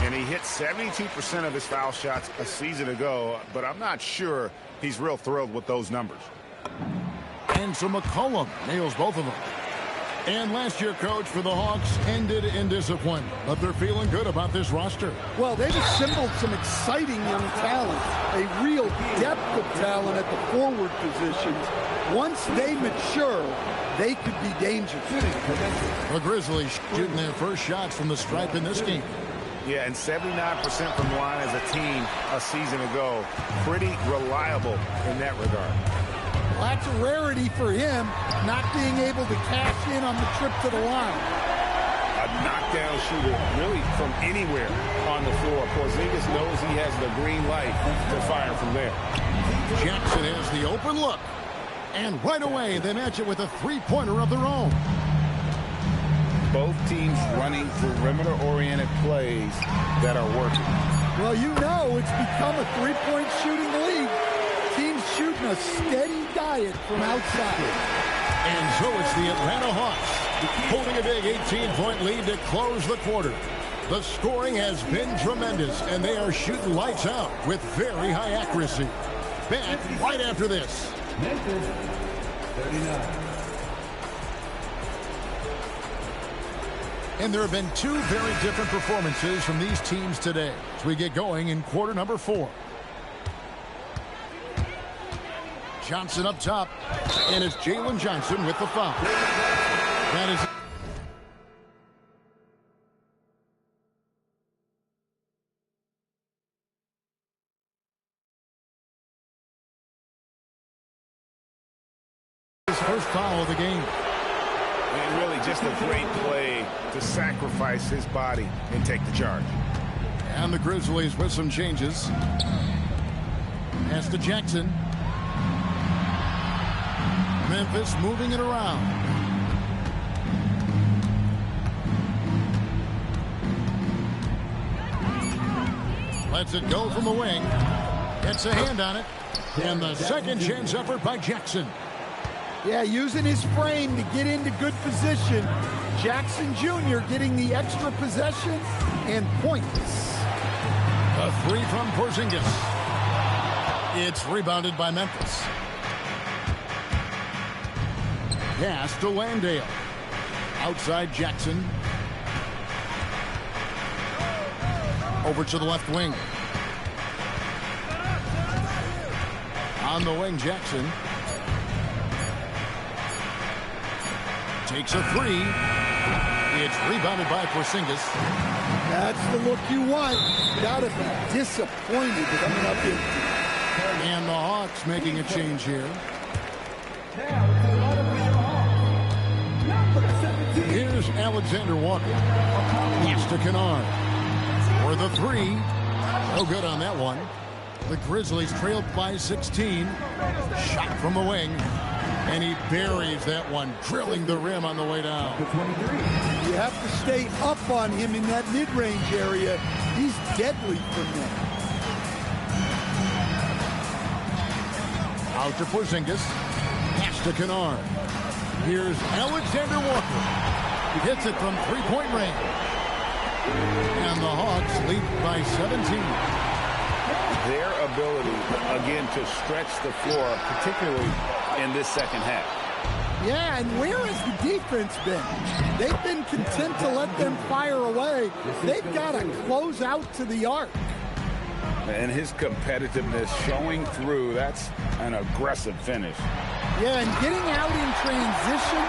And he hit 72% of his foul shots a season ago, but I'm not sure he's real thrilled with those numbers. And so McCollum nails both of them. And last year, Coach, for the Hawks ended in disappointment, but they're feeling good about this roster. Well, they've assembled some exciting young talent, a real depth of talent at the forward positions. Once they mature, they could be dangerous. The Grizzlies shooting their first shots from the stripe in this game. Yeah, and 79% from the line as a team a season ago. Pretty reliable in that regard. Well, that's a rarity for him, not being able to cash in on the trip to the line. A knockdown shooter, really from anywhere on the floor. Porzingis knows he has the green light to fire from there. Jackson has the open look. And right away, they match it with a three-pointer of their own. Both teams running perimeter-oriented plays that are working. Well, you know it's become a three-point shooting league. Teams shooting a steady diet from outside. And so it's the Atlanta Hawks holding a big 18-point lead to close the quarter. The scoring has been tremendous, and they are shooting lights out with very high accuracy. Back right after this. Memphis, 39. And there have been two very different performances from these teams today as we get going in quarter number 4. Johnson up top, and it's Jalen Johnson with the foul. That is his first foul of the game. And really just a great play to sacrifice his body and take the charge. And the Grizzlies with some changes. Pass to Jackson. Memphis moving it around. Lets it go from the wing. Gets a hand on it. And the second chance effort by Jackson. Yeah, using his frame to get into good position. Jackson Jr. getting the extra possession and points. A three from Porzingis. It's rebounded by Memphis. Pass to Landale. Outside Jackson. Over to the left wing. On the wing, Jackson. Takes a three. It's rebounded by Porzingis. That's the look you want. Gotta be disappointed coming up in. And the Hawks making a change here. Here's Alexander Walker. Pass to Kennard. For the three. No good on that one. The Grizzlies trailed by 16. Shot from the wing. And he buries that one, drilling the rim on the way down. You have to stay up on him in that mid-range area. He's deadly from there. Out to Porzingis. Pass to Kennard. Here's Alexander Walker. He hits it from three-point range. And the Hawks lead by 17. Their ability, again, to stretch the floor, particularly in this second half. Yeah, and where has the defense been? They've been content to let them fire away. They've got to close out to the arc. And his competitiveness showing through. That's an aggressive finish. Yeah, and getting out in transition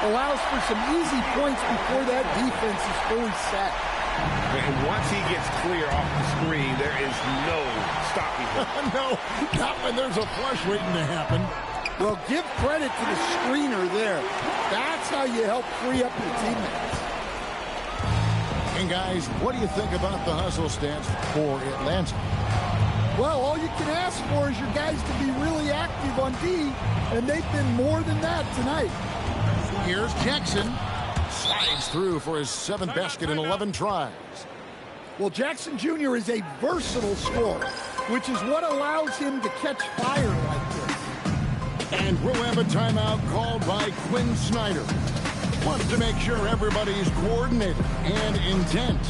allows for some easy points before that defense is fully set. And once he gets clear off the screen, there is no stopping him. No, not when there's a flush waiting to happen. Well, give credit to the screener there. That's how you help free up your teammates. And guys, what do you think about the hustle stats for Atlanta? Well, all you can ask for is your guys to be really active on D, and they've been more than that tonight. Here's Jackson. Slides through for his 7th basket in 11 tries. Well, Jackson Jr. is a versatile scorer, which is what allows him to catch fire like this. And we'll have a timeout called by Quinn Snyder. Wants to make sure everybody's coordinated and intent.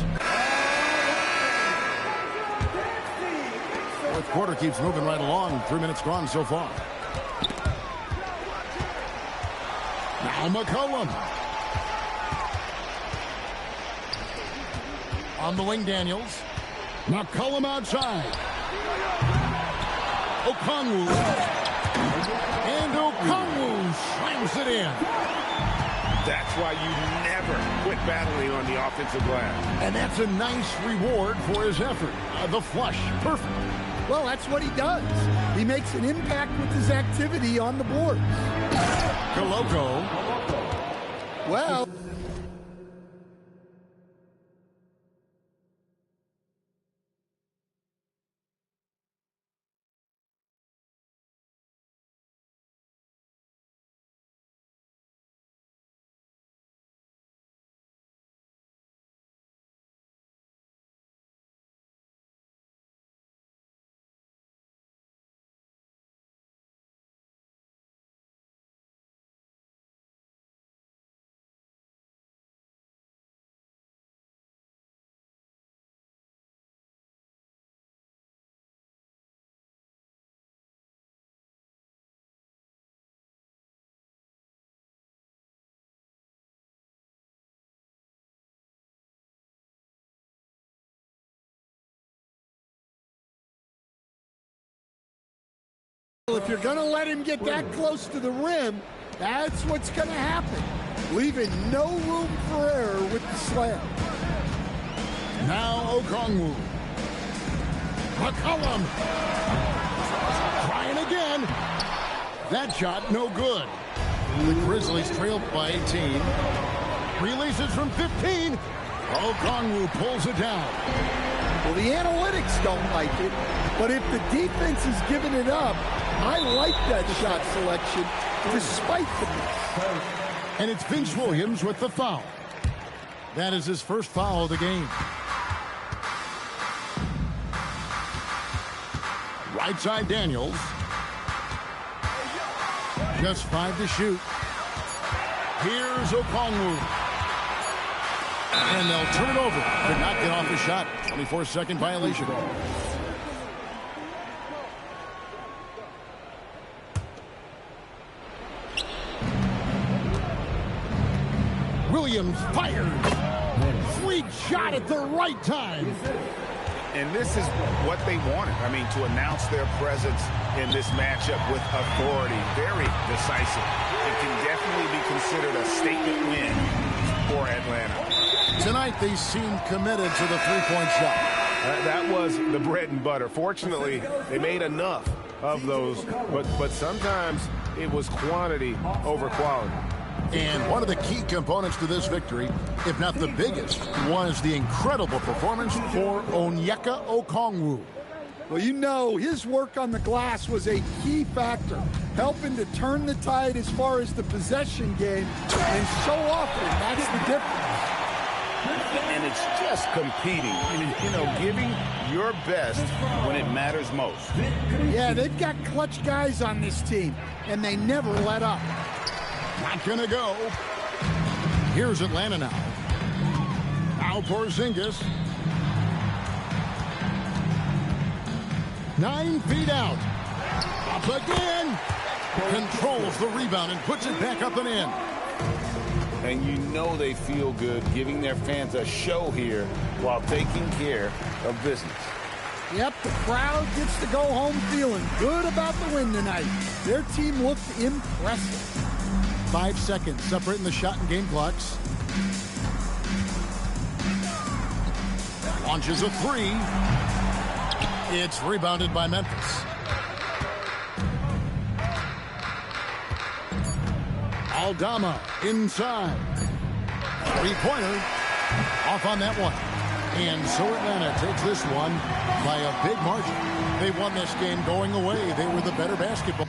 Fourth quarter keeps moving right along. 3 minutes gone so far. Now McCollum. On the wing, Daniels. McCollum outside. Okongwu. And Okongwu slams it in. That's why you never quit battling on the offensive glass. And that's a nice reward for his effort. The flush. Perfect. Well, that's what he does. He makes an impact with his activity on the boards. Koloko. Well... If you're going to let him get that close to the rim, that's what's going to happen. Leaving no room for error with the slam. Now Okongwu. McCollum. Trying again. That shot no good. The Grizzlies trailed by 18. Releases from 15. Okongwu pulls it down. Well, the analytics don't like it, but if the defense is giving it up, I like that shot selection despite the miss. And it's Vince Williams with the foul. That is his first foul of the game. Right side Daniels. Just 5 to shoot. Here's Okongwu. And they'll turn it over. Could not get off the shot. 24-second violation. Williams fires. Sweet shot at the right time. And this is what they wanted. I mean, to announce their presence in this matchup with authority. Very decisive. It can definitely be considered a statement win for Atlanta. Tonight, they seem committed to the three-point shot. That was the bread and butter. Fortunately, they made enough of those, but sometimes it was quantity over quality. And one of the key components to this victory, if not the biggest, was the incredible performance for Onyeka Okongwu. Well, you know, his work on the glass was a key factor, helping to turn the tide as far as the possession game, and so often that's the difference. And it's just competing, you know, giving your best when it matters most. Yeah, they've got clutch guys on this team, and they never let up. Not gonna go. Here's Atlanta now. Now Porzingis. 9 feet out. Up again. Controls the rebound and puts it back up and in. And you know they feel good giving their fans a show here while taking care of business. Yep, the crowd gets to go home feeling good about the win tonight. Their team looked impressive. 5 seconds separating the shot and game clocks. Launches a three. It's rebounded by Memphis. Aldama inside. Three-pointer off on that one. And so Atlanta takes this one by a big margin. They won this game going away. They were the better basketball.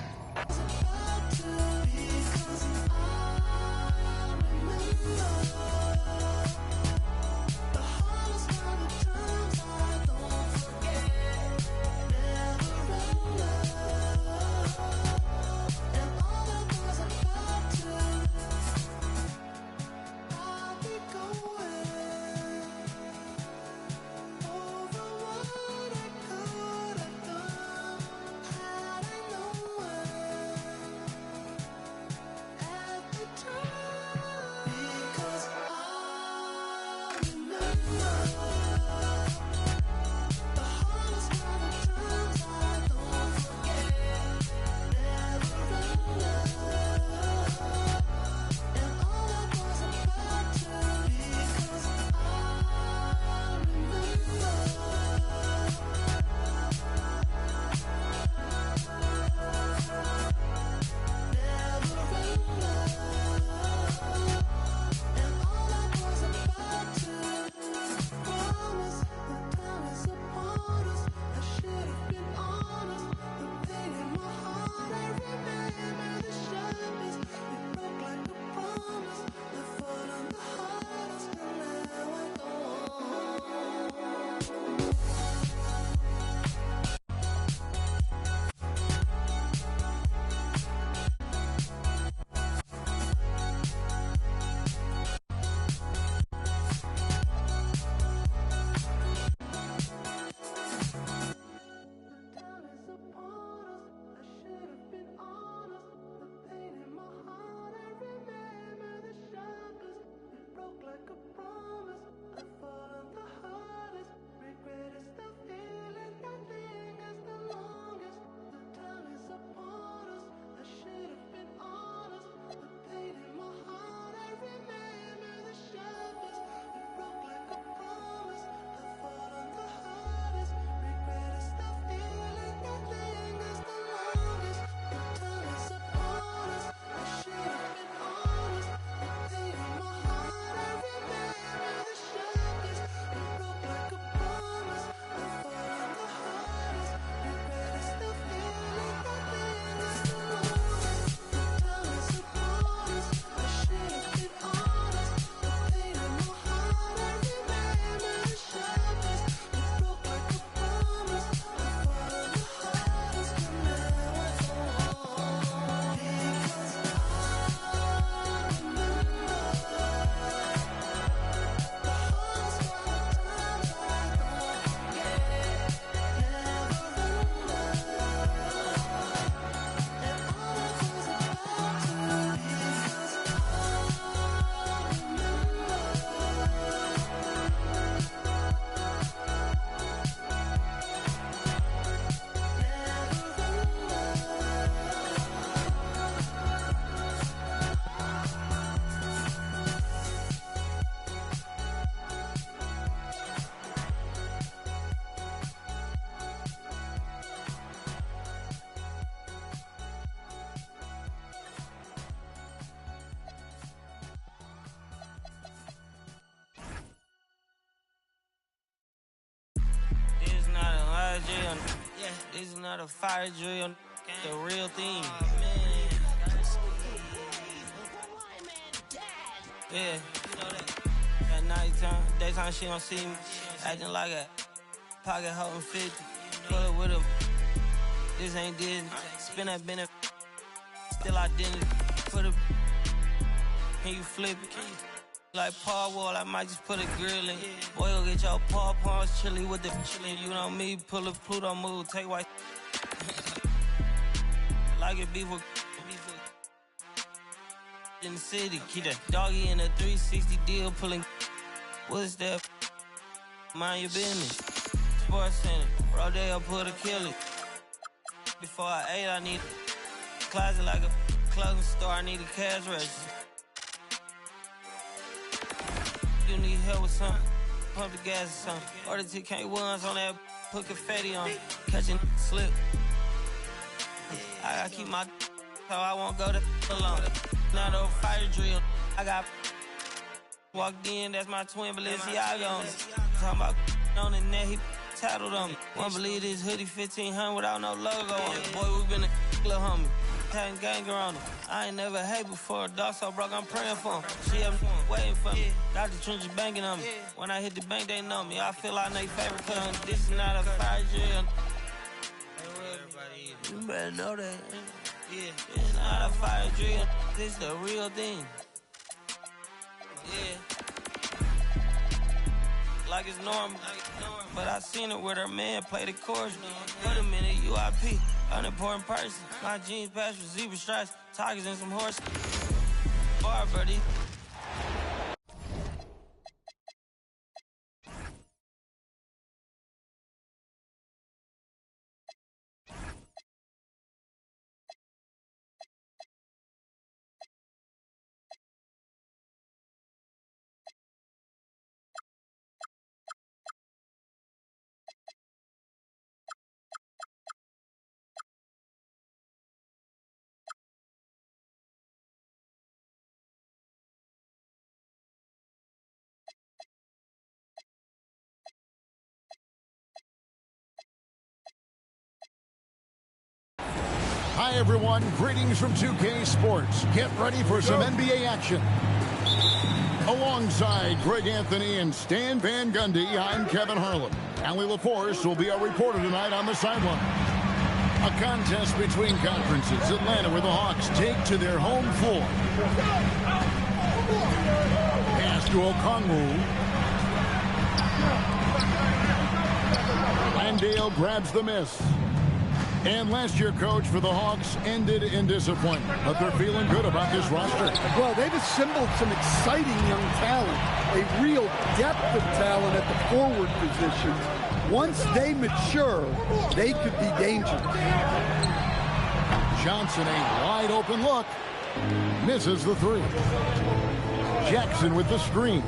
This is not a fire drill, the real thing. Yeah, you know that. At nighttime, daytime she don't see me. Acting like a pocket holding 50. Pull it with him. This ain't Disney. Spin that benefit. Still identity. For the. Can you flip it? Like Paul Wall, I might just put a grill in. Boy, you'll get your paw paws chili with the chili. You know me, pull a Pluto move, take white. Like it beef with in the city. Keep that doggy in a 360 deal, pulling. What's that? Mind your business. Sports Center, Rodeo put a kill it. Before I ate, I need a closet like a clothing store. I need a cash register. You need help with something, pump the gas or something. Order TK1s on that, put confetti on, catching slip. I gotta keep my so I won't go to alone. Not a fire drill. I got walked in, that's my twin Balenciaga on it. Talking about on the net, he tattled on me. Won't believe this hoodie 1500 without no logo on it. Boy, we been a little homie. Having ganger on him. I ain't never hate before. Dog so broke, I'm praying for him. She up waiting for me. Dr. Trench banking on me. When I hit the bank, they know me. I feel like they favorite cousin. This is not a fire drill. You better know that. Yeah, it's not a fire drill. This is the real thing. Yeah. Like it's normal. But I seen it with her man play the chorus. Wait a minute, UIP. Unimportant person. My jeans patch with zebra stripes, tigers and some horses. Bar, buddy. Hi, everyone. Greetings from 2K Sports. Get ready for some NBA action. Alongside Greg Anthony and Stan Van Gundy, I'm Kevin Harlan. Allie LaForce will be our reporter tonight on the sideline. A contest between conferences. Atlanta, where the Hawks take to their home floor. Pass to Okongwu. Landale grabs the miss. And last year, coach, for the Hawks ended in disappointment. But they're feeling good about this roster. Well, they've assembled some exciting young talent, a real depth of talent at the forward position. Once they mature, they could be dangerous. Johnson, a wide open look. Misses the three. Jackson with the screen.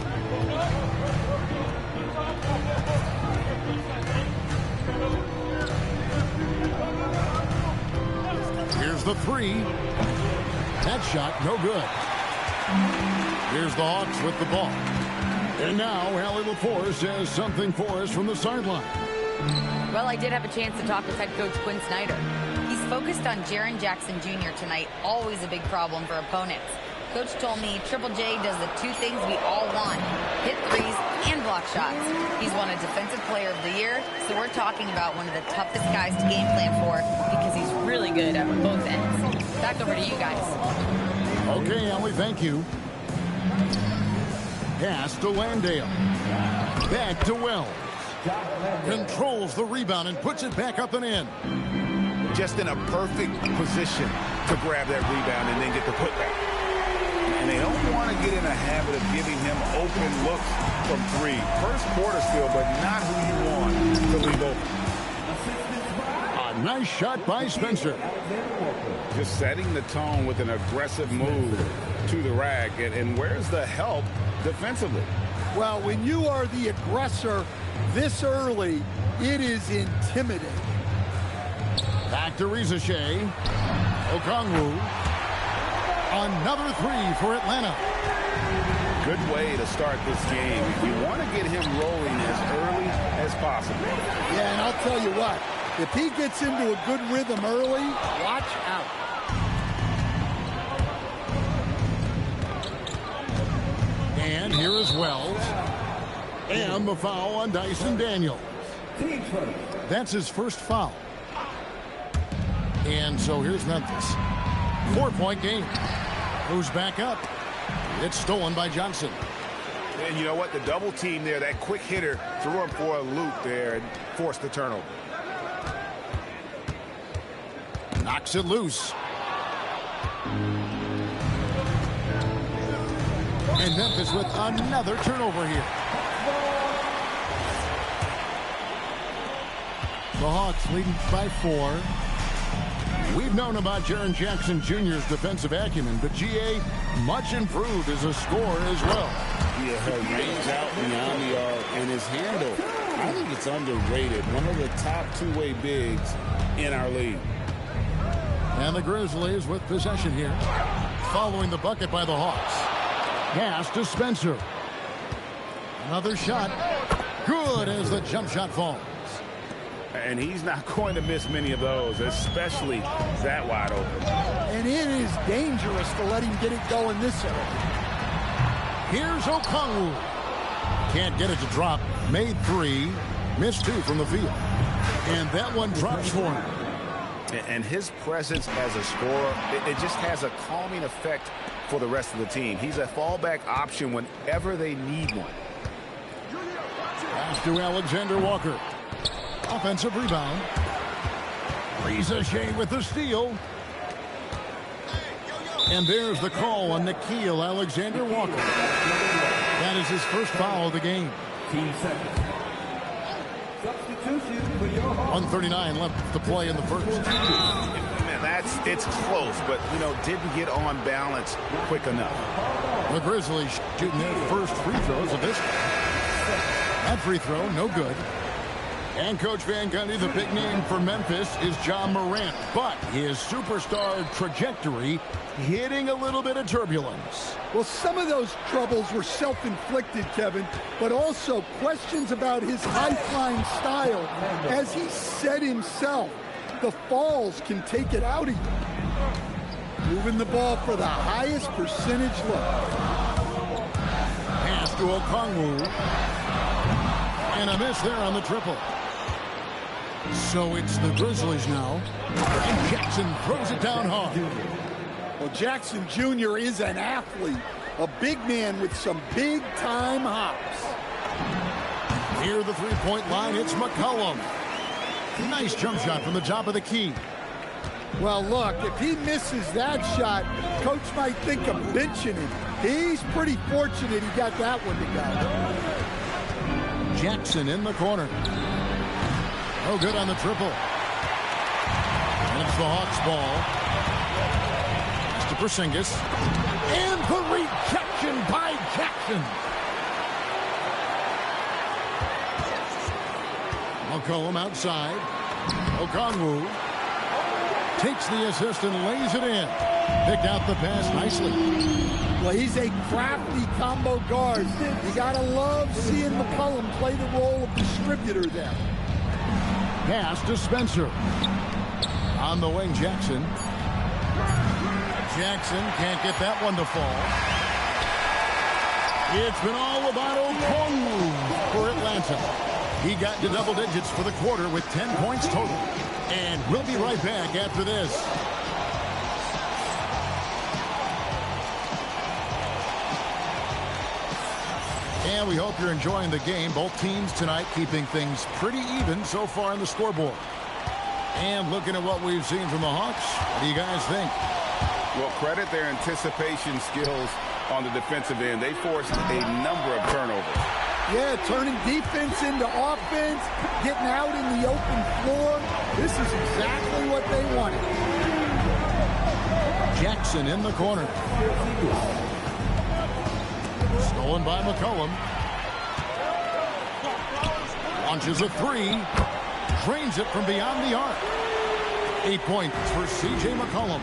Here's the three. That shot, no good. Here's the Hawks with the ball. And now, Allie LaForce has something for us from the sideline. Well, I did have a chance to talk with head coach Quinn Snyder. He's focused on Jaren Jackson Jr. tonight, always a big problem for opponents. Coach told me Triple J does the two things we all want, hit threes and block shots. He's won a Defensive Player of the Year, so we're talking about one of the toughest guys to game plan for because he's really good at both ends. Back over to you guys. Okay, Allie, thank you. Pass to Landale. Back to Wells. Controls the rebound and puts it back up and in. Just in a perfect position to grab that rebound and then get the putback. And they don't want to get in a habit of giving him open looks from three. First quarter still, but not who you want to leave open. A nice shot by Spencer. Just setting the tone with an aggressive move to the rack. And where's the help defensively? Well, when you are the aggressor this early, it is intimidating. Back to Rizachet. Okongwu. Another three for Atlanta. Good way to start this game. You want to get him rolling as early as possible. Yeah, and I'll tell you what, If he gets into a good rhythm early, watch out. And here is Wells. And the foul on Dyson Daniels. That's his first foul. And so here's Memphis. 4-point game. Moves back up. It's stolen by Johnson. And you know what? The double team there, that quick hitter threw him for a loop there and forced the turnover. Knocks it loose. And Memphis with another turnover here. The Hawks leading by 4. We've known about Jaren Jackson Jr.'s defensive acumen, but G.A. much improved as a scorer as well. Yeah, her range out beyond the arc and his handle, I think it's underrated. One of the top two-way bigs in our league. And the Grizzlies with possession here. Following the bucket by the Hawks. Pass to Spencer. Another shot. Good as the jump shot falls. And he's not going to miss many of those, especially that wide open. And it is dangerous to let him get it going this area. Here's Okongwu. Can't get it to drop. Made 3. Missed 2 from the field. And that one drops for him. And his presence as a scorer, it just has a calming effect for the rest of the team. He's a fallback option whenever they need one. Pass to Alexander Walker. Offensive rebound. Reza Shea with the steal. And there's the call on Nickeil Alexander Walker. That is his first foul of the game. 1:39 left to play in the first. Man, it's close, but, you know, didn't get on balance quick enough. The Grizzlies shooting their first free throws of this. That free throw, no good. And Coach Van Gundy, the big name for Memphis is Ja Morant, but his superstar trajectory hitting a little bit of turbulence. Well, some of those troubles were self-inflicted, Kevin, but also questions about his high-flying style. As he said himself, the falls can take it out of you. Moving the ball for the highest percentage look. Pass to Okongwu. And a miss there on the triple. So it's the Grizzlies now. And Jackson throws it down hard. Well, Jackson Jr. is an athlete. A big man with some big-time hops. Near the three-point line, it's McCollum. Nice jump shot from the top of the key. Well, look, if he misses that shot, Coach might think of benching him. He's pretty fortunate he got that one to go. Jackson in the corner. Oh, good on the triple. And it's the Hawks ball. It's to Porzingis. And the rejection by Jackson. McCollum outside. Okongwu takes the assist and lays it in. Picked out the pass nicely. Well, he's a crafty combo guard. You gotta love seeing McCollum play the role of distributor there. Pass to Spencer. On the wing, Jackson. Jackson can't get that one to fall. It's been all about Okongwu for Atlanta. He got to double digits for the quarter with 10 points total. And we'll be right back after this. And we hope you're enjoying the game. Both teams tonight keeping things pretty even so far on the scoreboard. And looking at what we've seen from the Hawks, what do you guys think? Well, credit their anticipation skills on the defensive end. They forced a number of turnovers. Yeah, turning defense into offense, getting out in the open floor. This is exactly what they wanted. Jackson in the corner. Stolen by McCollum. Launches a three. Drains it from beyond the arc. 8 points for C.J. McCollum.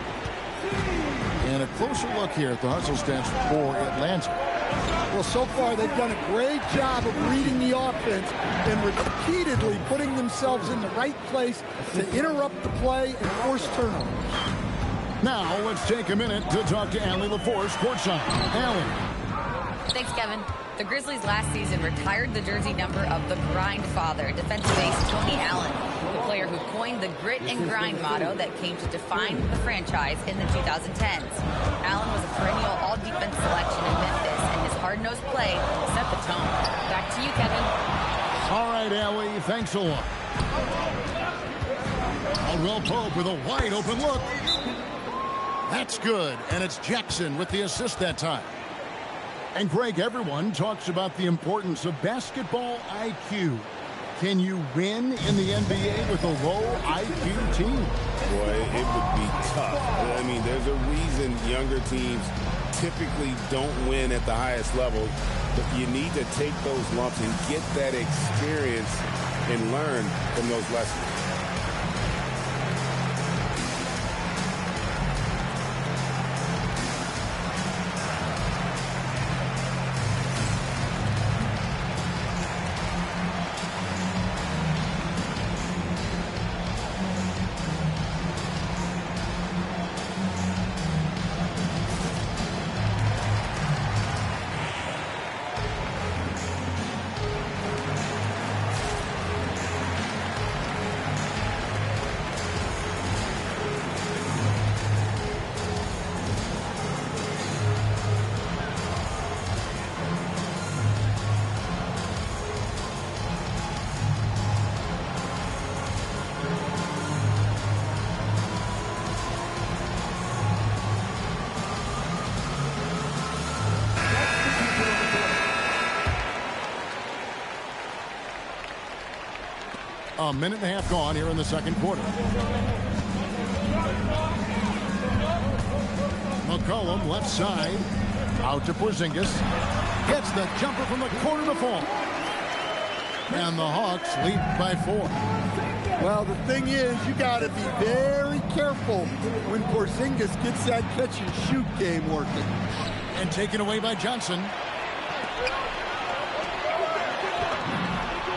And a closer look here at the hustle stats for Atlanta. Well, so far they've done a great job of reading the offense and repeatedly putting themselves in the right place to interrupt the play and force turnovers. Now let's take a minute to talk to Allie LaForce courtside. Allie. Thanks, Kevin. The Grizzlies last season retired the jersey number of the grind father, defensive ace Tony Allen, the player who coined the grit and grind motto that came to define the franchise in the 2010s. Allen was a perennial all-defense selection in Memphis, and his hard-nosed play set the tone. Back to you, Kevin. All right, Allie, thanks a lot. Caldwell Pope with a wide-open look. That's good, and it's Jackson with the assist that time. And Greg, everyone talks about the importance of basketball IQ. Can you win in the NBA with a low IQ team? Boy, it would be tough. I mean, there's a reason younger teams typically don't win at the highest level. But you need to take those lumps and get that experience and learn from those lessons. A minute and a half gone here in the second quarter. McCollum left side. Out to Porzingis. Gets the jumper from the corner to fall. And the Hawks lead by 4. Well, the thing is, you got to be very careful when Porzingis gets that catch-and-shoot game working. And taken away by Johnson.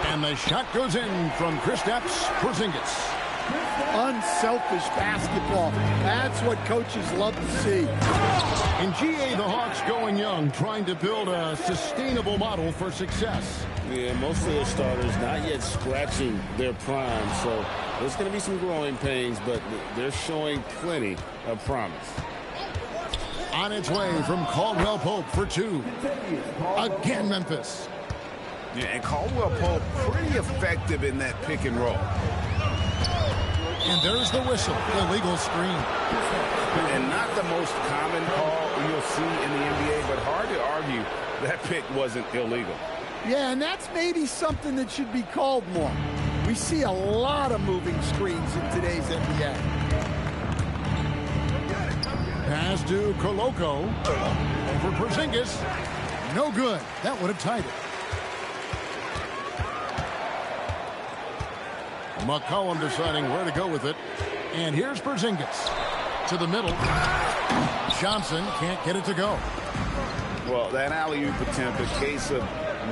And the shot goes in from Kristaps Porzingis. Unselfish basketball. That's what coaches love to see. In GA, the Hawks going young, trying to build a sustainable model for success. Yeah, most of their starters not yet scratching their prime, so there's going to be some growing pains, but they're showing plenty of promise. On its way from Caldwell Pope for 2. Again, Memphis. Yeah, and Caldwell Pope pretty effective in that pick and roll. And there's the whistle, illegal screen. And not the most common call you'll see in the NBA, but hard to argue that pick wasn't illegal. Yeah, and that's maybe something that should be called more. We see a lot of moving screens in today's NBA. Pass to Koloko. Over Porzingis. No good. That would have tied it. McCollum deciding where to go with it. And here's Porzingis. To the middle. Johnson can't get it to go. Well, that alley-oop attempt, a case of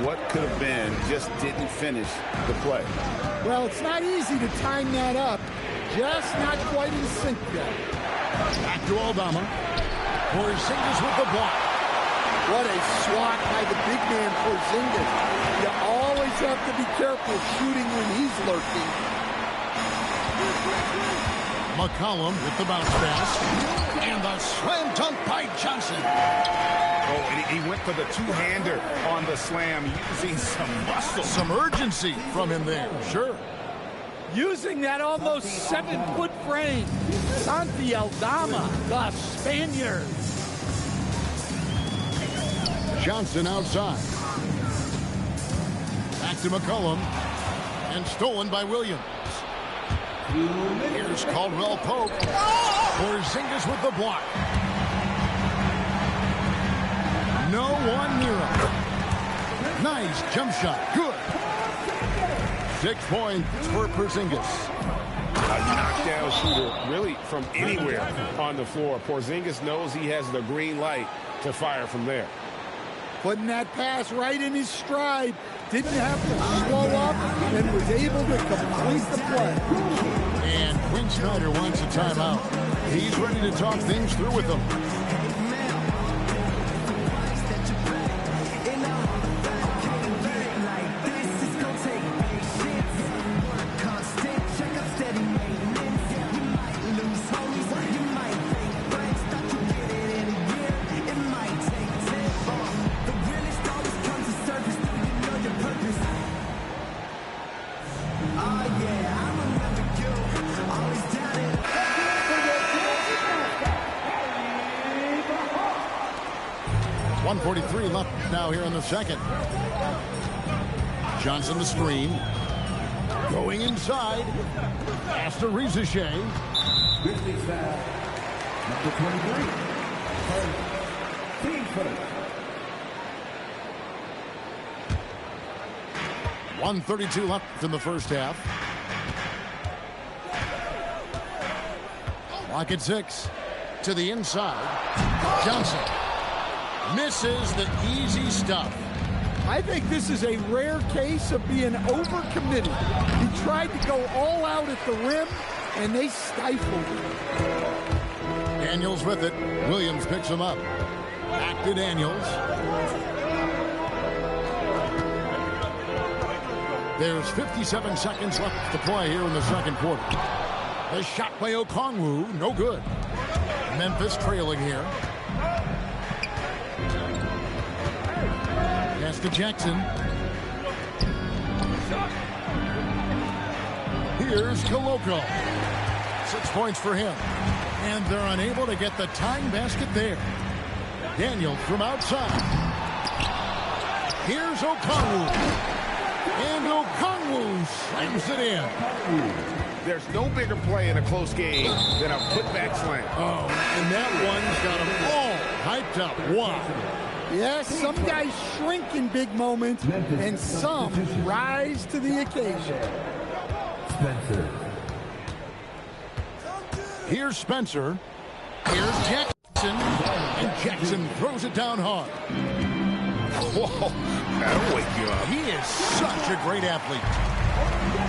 what could have been, just didn't finish the play. Well, it's not easy to time that up. Just not quite in sync yet. Back to Aldama. Porzingis with the block. What a swat by the big man Porzingis. You always have to be careful shooting when he's lurking. McCollum with the bounce pass. And the slam dunk by Johnson. Oh, and he went for the two-hander on the slam, using some muscle. Some urgency from him there. Sure. Using that almost 7-foot frame. Santi Aldama, the Spaniard. Johnson outside. Back to McCollum. And stolen by Williams. Here's Caldwell Pope. Porzingis with the block. No one near him. Nice jump shot. Good. 6 points for Porzingis. A knockdown shooter, really from anywhere on the floor. Porzingis knows he has the green light to fire from there. Putting that pass right in his stride. Didn't have to slow up and was able to complete the play. And Quinn Snyder wants a timeout. He's ready to talk things through with them. .143 left now here in the second. Johnson the screen. Going inside. Pass to Riziche. Grizzlies foul. Number 23. Team first. 1:32 left in the first half. Lock at 6. To the inside. Johnson. Misses the easy stuff. I think this is a rare case of being overcommitted. He tried to go all out at the rim, and they stifled him. Daniels with it. Williams picks him up. Back to Daniels. There's 57 seconds left to play here in the second quarter. The shot by Okongwu, no good. Memphis trailing here. Pass to Jackson. Here's Koloko. 6 points for him. And they're unable to get the tying basket there. Daniel from outside. Here's Okongwu. And Okongwu slams it in. There's no bigger play in a close game than a putback slam. Oh, and that one's got them all hyped up. Wow. Yes, some guys shrink in big moments, and some rise to the occasion. Spencer. Here's Spencer. Here's Jackson. And Jackson throws it down hard. Whoa, that'll wake you up. He is such a great athlete.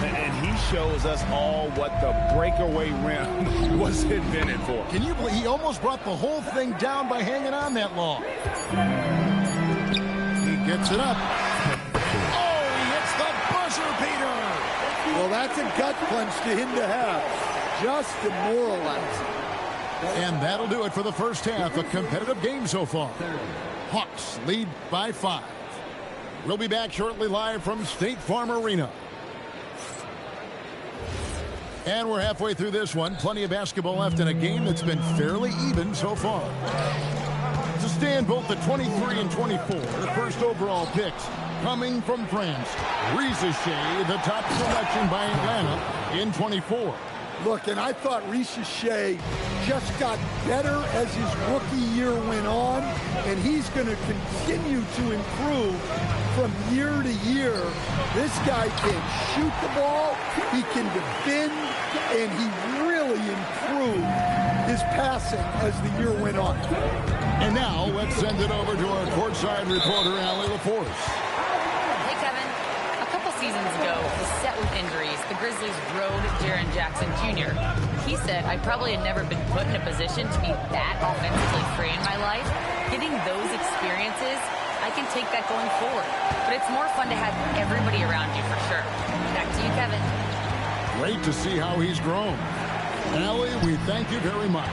And he shows us all what the breakaway rim was invented for. Can you believe he almost brought the whole thing down by hanging on that long? He gets it up. Oh, he hits the buzzer beater. Well, that's a gut punch to him to have. Just demoralizing. And that'll do it for the first half. A competitive game so far. Hawks lead by 5. We'll be back shortly live from State Farm Arena. And we're halfway through this one. Plenty of basketball left in a game that's been fairly even so far. To stand both the 23 and 24, the first overall picks coming from France. Riziche, the top selection by Atlanta in 24. Look, and I thought Riziche just got better as his rookie year went on, and he's going to continue to improve from year to year. This guy can shoot the ball, he can defend, and he really improved his passing as the year went on. And now let's send it over to our courtside reporter, Allie LaForce. Hey, Kevin. A couple seasons ago, beset with injuries, the Grizzlies rode Jaren Jackson Jr. He said, I probably had never been put in a position to be that offensively free in my life. Getting those experiences, I can take that going forward. But it's more fun to have everybody around you for sure. Back to you, Kevin. Great to see how he's grown. Allie, we thank you very much.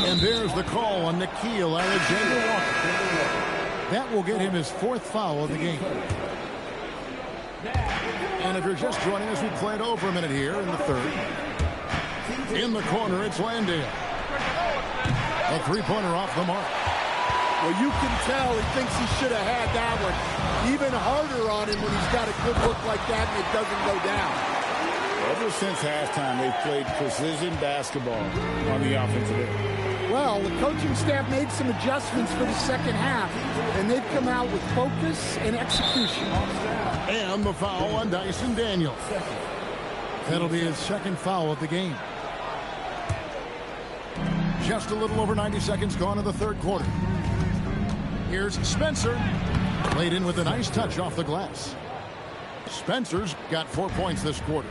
And there's the call on Nickeil Alexander-Walker. That will get him his 4th foul of the game. And if you're just joining us, we played over a minute here in the third. In the corner, it's Landale. A 3-pointer off the mark. Well, you can tell he thinks he should have had that one. Even harder on him when he's got a good look like that and it doesn't go down. Ever since halftime, they've played precision basketball on the offensive end. Well, the coaching staff made some adjustments for the second half, and they've come out with focus and execution. And the foul on Dyson Daniels. That'll be his 2nd foul of the game. Just a little over 90 seconds gone in the third quarter. Here's Spencer. Played in with a nice touch off the glass. Spencer's got 4 points this quarter.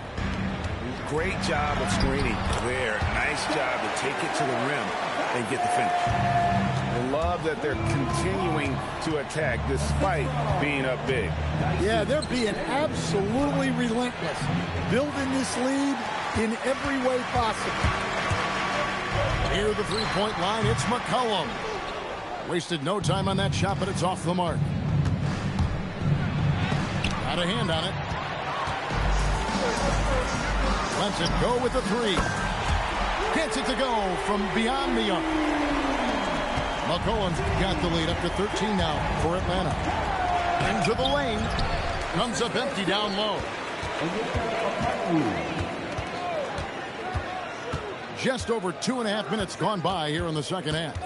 Great job of screening there. Nice job to take it to the rim and get the finish. I love that they're continuing to attack despite being up big. Yeah, they're being absolutely relentless, building this lead in every way possible. Near the three-point line, it's McCollum. Wasted no time on that shot, but it's off the mark. Got a hand on it. Lets it go with the three. Gets it to go from beyond the arc. McCollum's got the lead up to 13 now for Atlanta. Into the lane. Comes up empty down low. Just over 2.5 minutes gone by here in the second half.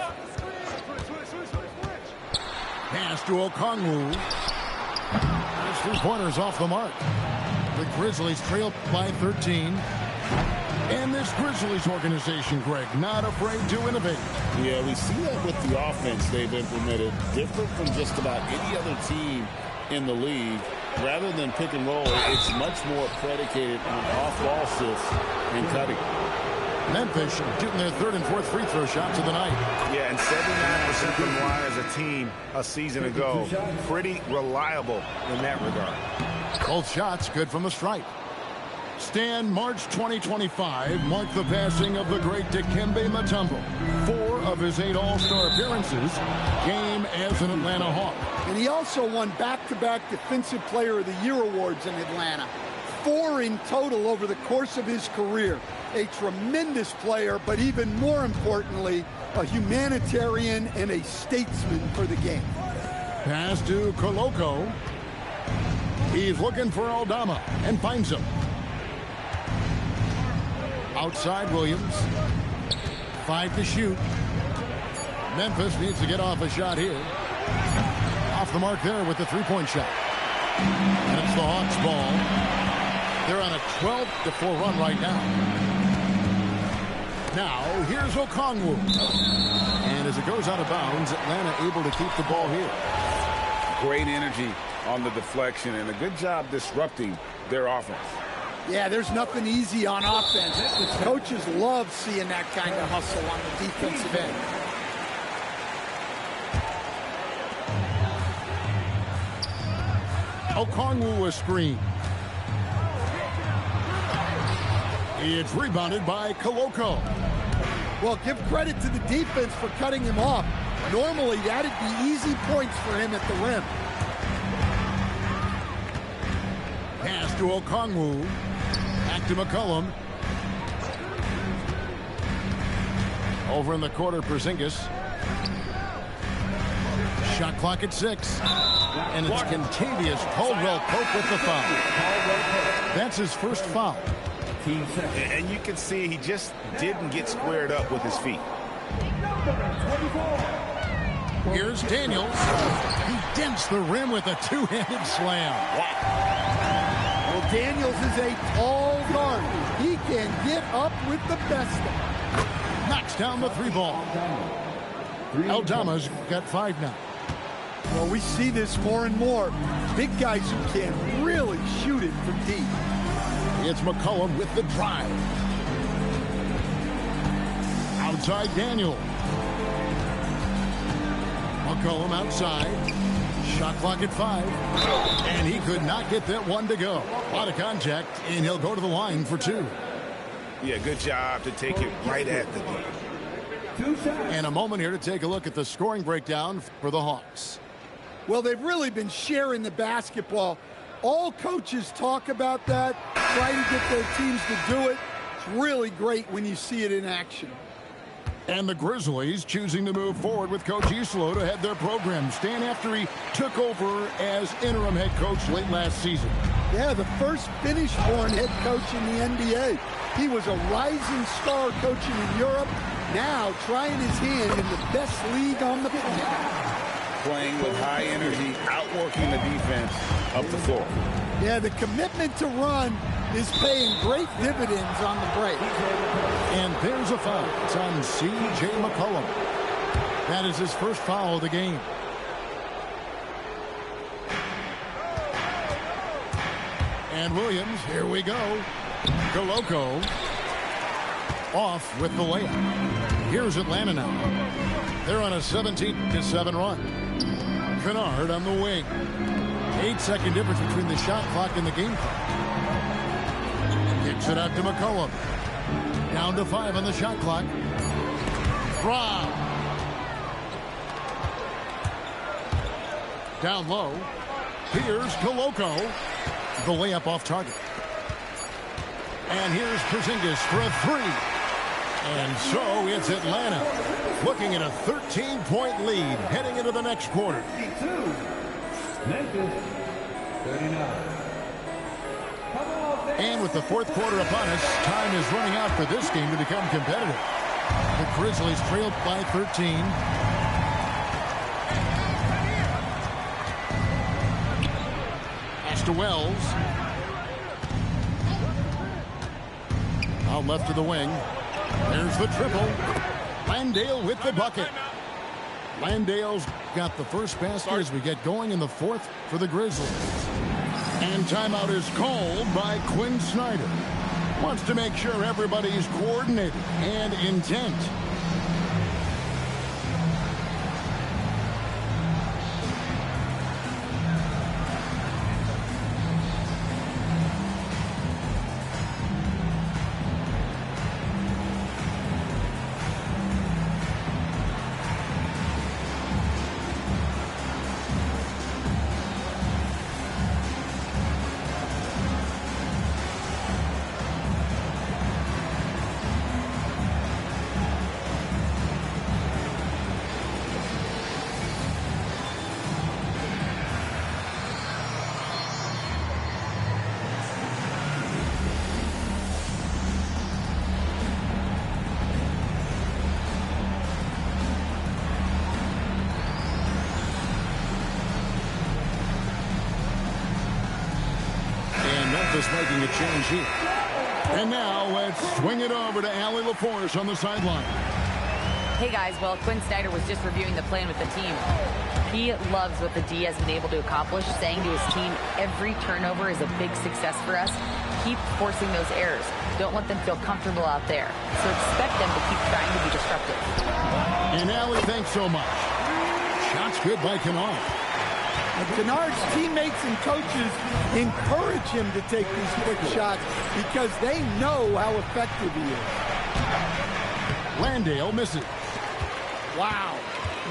Pass to Okongwu. His three-pointer's off the mark. The Grizzlies trail by 13. And this Grizzlies organization, Greg, not afraid to innovate. Yeah, we see that with the offense they've implemented. Different from just about any other team in the league. Rather than pick and roll, it's much more predicated on off-ball assists and cutting. Memphis shooting their third and fourth free throw shots of the night. Yeah, and 79% from the line as a team a season ago. Pretty reliable in that regard. Both shots good from the stripe. Stan, March 2025 marked the passing of the great Dikembe Mutombo. 4 of his 8 All-Star appearances came as an Atlanta Hawk. And he also won back-to-back Defensive Player of the Year awards in Atlanta. 4 in total over the course of his career. A tremendous player, but even more importantly, a humanitarian and a statesman for the game. Pass to Koloko. He's looking for Aldama and finds him. Outside Williams. 5 to shoot. Memphis needs to get off a shot here. Off the mark there with the three-point shot. And it's the Hawks' ball. They're on a 12-4 run right now. Now, here's Okongwu. And as it goes out of bounds, Atlanta able to keep the ball here. Great energy on the deflection and a good job disrupting their offense. Yeah, there's nothing easy on offense. Coaches love seeing that kind of hustle on the defensive end. Okongwu was screened. It's rebounded by Koloko. Well, give credit to the defense for cutting him off. Normally, that'd be easy points for him at the rim. Pass to Okongwu. Back to McCollum. Over in the quarter, Porzingis. Shot clock at 6. And it's Kentavious Caldwell-Pope with the foul. That's his first foul. And you can see he just didn't get squared up with his feet. Here's Daniels. He dents the rim with a two-handed slam. Well, Daniels is a tall guard. He can get up with the best of them. Knocks down the 3-ball. Aldama's got 5 now. Well, we see this more and more. Big guys who can really shoot it from deep. It's McCollum with the drive. Outside Daniel. McCollum outside. Shot clock at 5. And he could not get that one to go. A lot of contact, and he'll go to the line for 2. Yeah, good job to take it right at the net. And a moment here to take a look at the scoring breakdown for the Hawks. Well, they've really been sharing the basketball. All coaches talk about that, try to get their teams to do it. It's really great when you see it in action. And the Grizzlies choosing to move forward with Coach Islo to head their program. Stan, after he took over as interim head coach late last season. Yeah, the first Finnish-born head coach in the NBA. He was a rising star coaching in Europe, now trying his hand in the best league on the planet. Playing with high energy, outworking the defense up the floor. Yeah, the commitment to run is paying great dividends on the break. And there's a foul. It's on C.J. McCollum. That is his first foul of the game. And Williams, here we go. Koloko off with the layup. Here's Atlanta now. They're on a 17-7 run. Kennard on the wing. 8-second difference between the shot clock and the game clock. Kicks it out to McCollum. Down to 5 on the shot clock. Rob. Down low. Here's Koloko. The layup off target. And here's Porzingis for a 3. And so it's Atlanta looking at a 13-point lead heading into the next quarter. Memphis, 39. And with the fourth quarter upon us, time is running out for this game to become competitive. The Grizzlies trailed by 13. Pass to Wells. Out left to the wing. There's the triple. Landale with the bucket. Landale's got the first basket as we get going in the fourth for the Grizzlies. And timeout is called by Quinn Snyder. Wants to make sure everybody's coordinated and intent. Memphis making a change here. And now let's swing it over to Allie LaForce on the sideline. Hey guys, well, Quinn Snyder was just reviewing the plan with the team. He loves what the D has been able to accomplish, saying to his team, every turnover is a big success for us. Keep forcing those errors. Don't let them feel comfortable out there. So expect them to keep trying to be disruptive. And Allie, thanks so much. Shots good by Kennard. And Kennard's teammates and coaches encourage him to take these quick shots because they know how effective he is. Landale misses. Wow.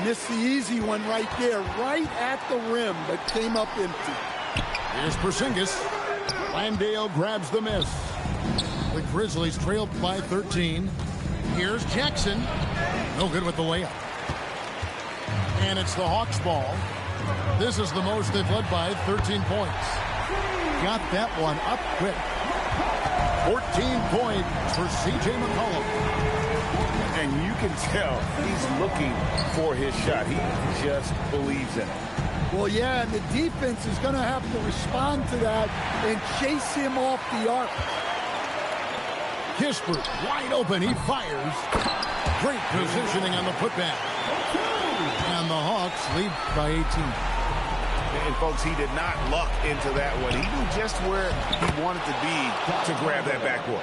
Missed the easy one right there, right at the rim, but came up empty. Here's Porzingis. Landale grabs the miss. The Grizzlies trailed by 13. Here's Jackson. No good with the layup. And it's the Hawks ball. This is the most they've led by 13 points. Got that one up quick. 14 points for C.J. McCollum. And you can tell he's looking for his shot. He just believes in it. Well, yeah, and the defense is going to have to respond to that and chase him off the arc. Kispert wide open. He fires. Great positioning on the putback. And the Hawks lead by 18. And, folks, he did not luck into that one. He knew just where he wanted to be to grab that backboard.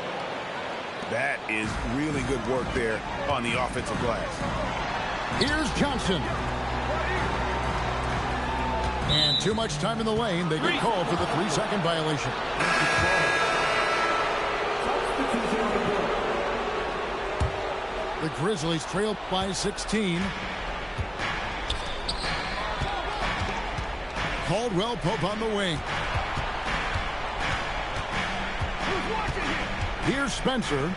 That is really good work there on the offensive glass. Here's Johnson. And too much time in the lane. They get called for the 3-second violation. The Grizzlies trail by 16. Caldwell Pope on the wing. Here's Spencer.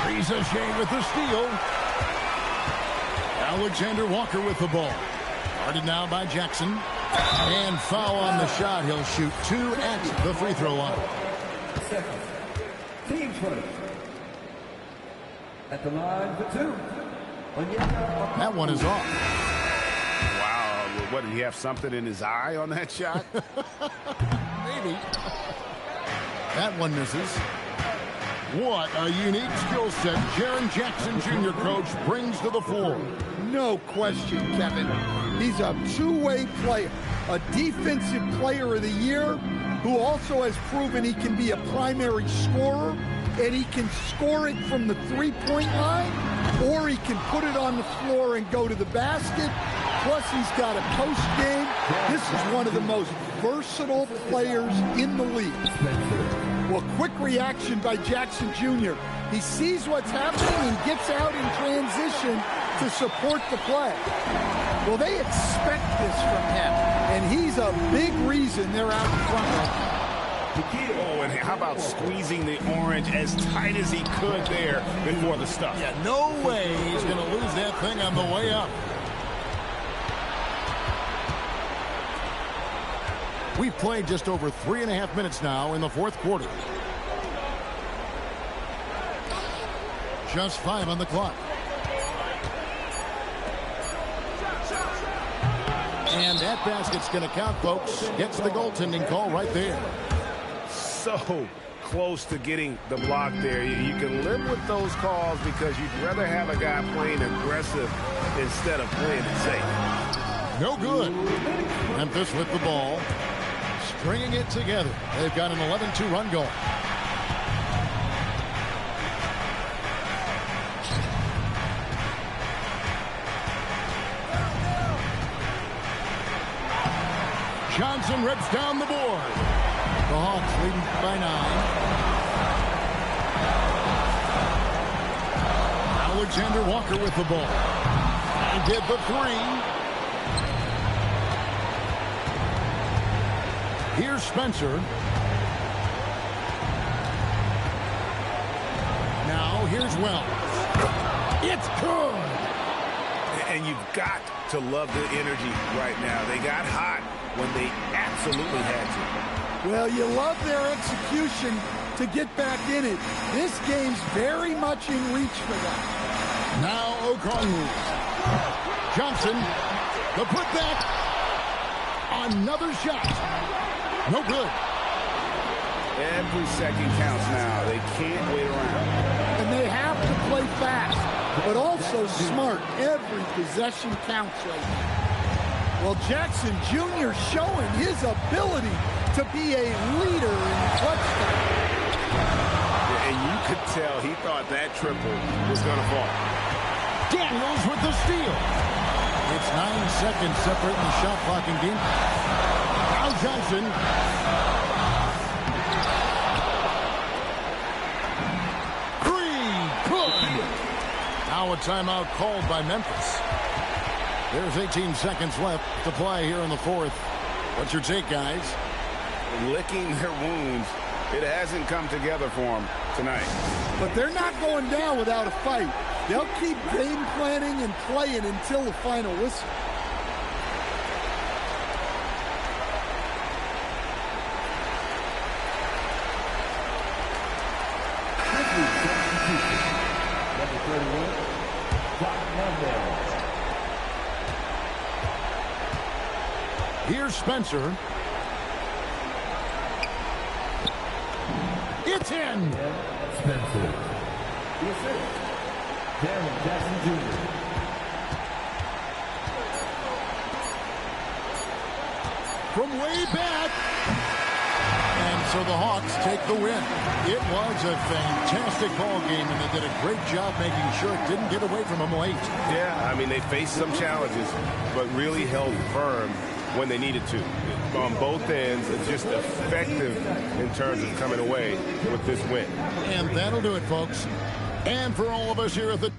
Riza-Shea with the steal. Alexander Walker with the ball. Guarded now by Jackson. And foul on the shot. He'll shoot 2 at the free throw line. Team first. At the line for 2. That one is off. Wow. What, did he have something in his eye on that shot? Maybe. That one misses. What a unique skill set Jaren Jackson Jr. coach brings to the floor. No question, Kevin. He's a two-way player. a defensive player of the year who also has proven he can be a primary scorer, and he can score it from the three-point line, or he can put it on the floor and go to the basket. Plus, he's got a post game. This is one of the most versatile players in the league. Well, quick reaction by Jackson Jr. He sees what's happening and gets out in transition to support the play. Well, they expect this from him, and he's a big reason they're out in front right now. Oh, and how about squeezing the orange as tight as he could there before the stuff? Yeah, no way he's going to lose that thing on the way up. We've played just over 3.5 minutes now in the fourth quarter. Just 5 on the clock. And that basket's going to count, folks. Gets the goaltending call right there. So close to getting the block there. You can live with those calls because you'd rather have a guy playing aggressive instead of playing it safe. No good. Memphis with the ball. Stringing it together. They've got an 11-2 run goal. Johnson rips down the board. The Hawks leading by 9. Alexander Walker with the ball. And did the three. Here's Spencer. Now here's Wells. It's good. And you've got to love the energy right now. They got hot when they absolutely had to. Well, you love their execution to get back in it. This game's very much in reach for them. Now Okongwu. Johnson, the putback. Another shot. No good. Every second counts now. They can't wait around. And they have to play fast, but also smart. Every possession counts right now. Well, Jackson Jr. showing his ability to be a leader in clutch time. And you could tell he thought that triple was going to fall. Daniels with the steal. It's 9 seconds separating the shot clock and game. Now Johnson. Good. Now a timeout called by Memphis. There's 18 seconds left to play here in the fourth. What's your take, guys? Licking their wounds. It hasn't come together for them tonight. But they're not going down without a fight. They'll keep game planning and playing until the final whistle. Number 31, Doc Mendez. Here's Spencer. It's in. Spencer. The assist, Darren Jackson Jr. From way back. And so the Hawks take the win. It was a fantastic ball game, and they did a great job making sure it didn't get away from them late. Yeah, I mean, they faced some challenges, but really held firm when they needed to. On both ends, it's just effective in terms of coming away with this win. And that'll do it, folks. And for all of us here at the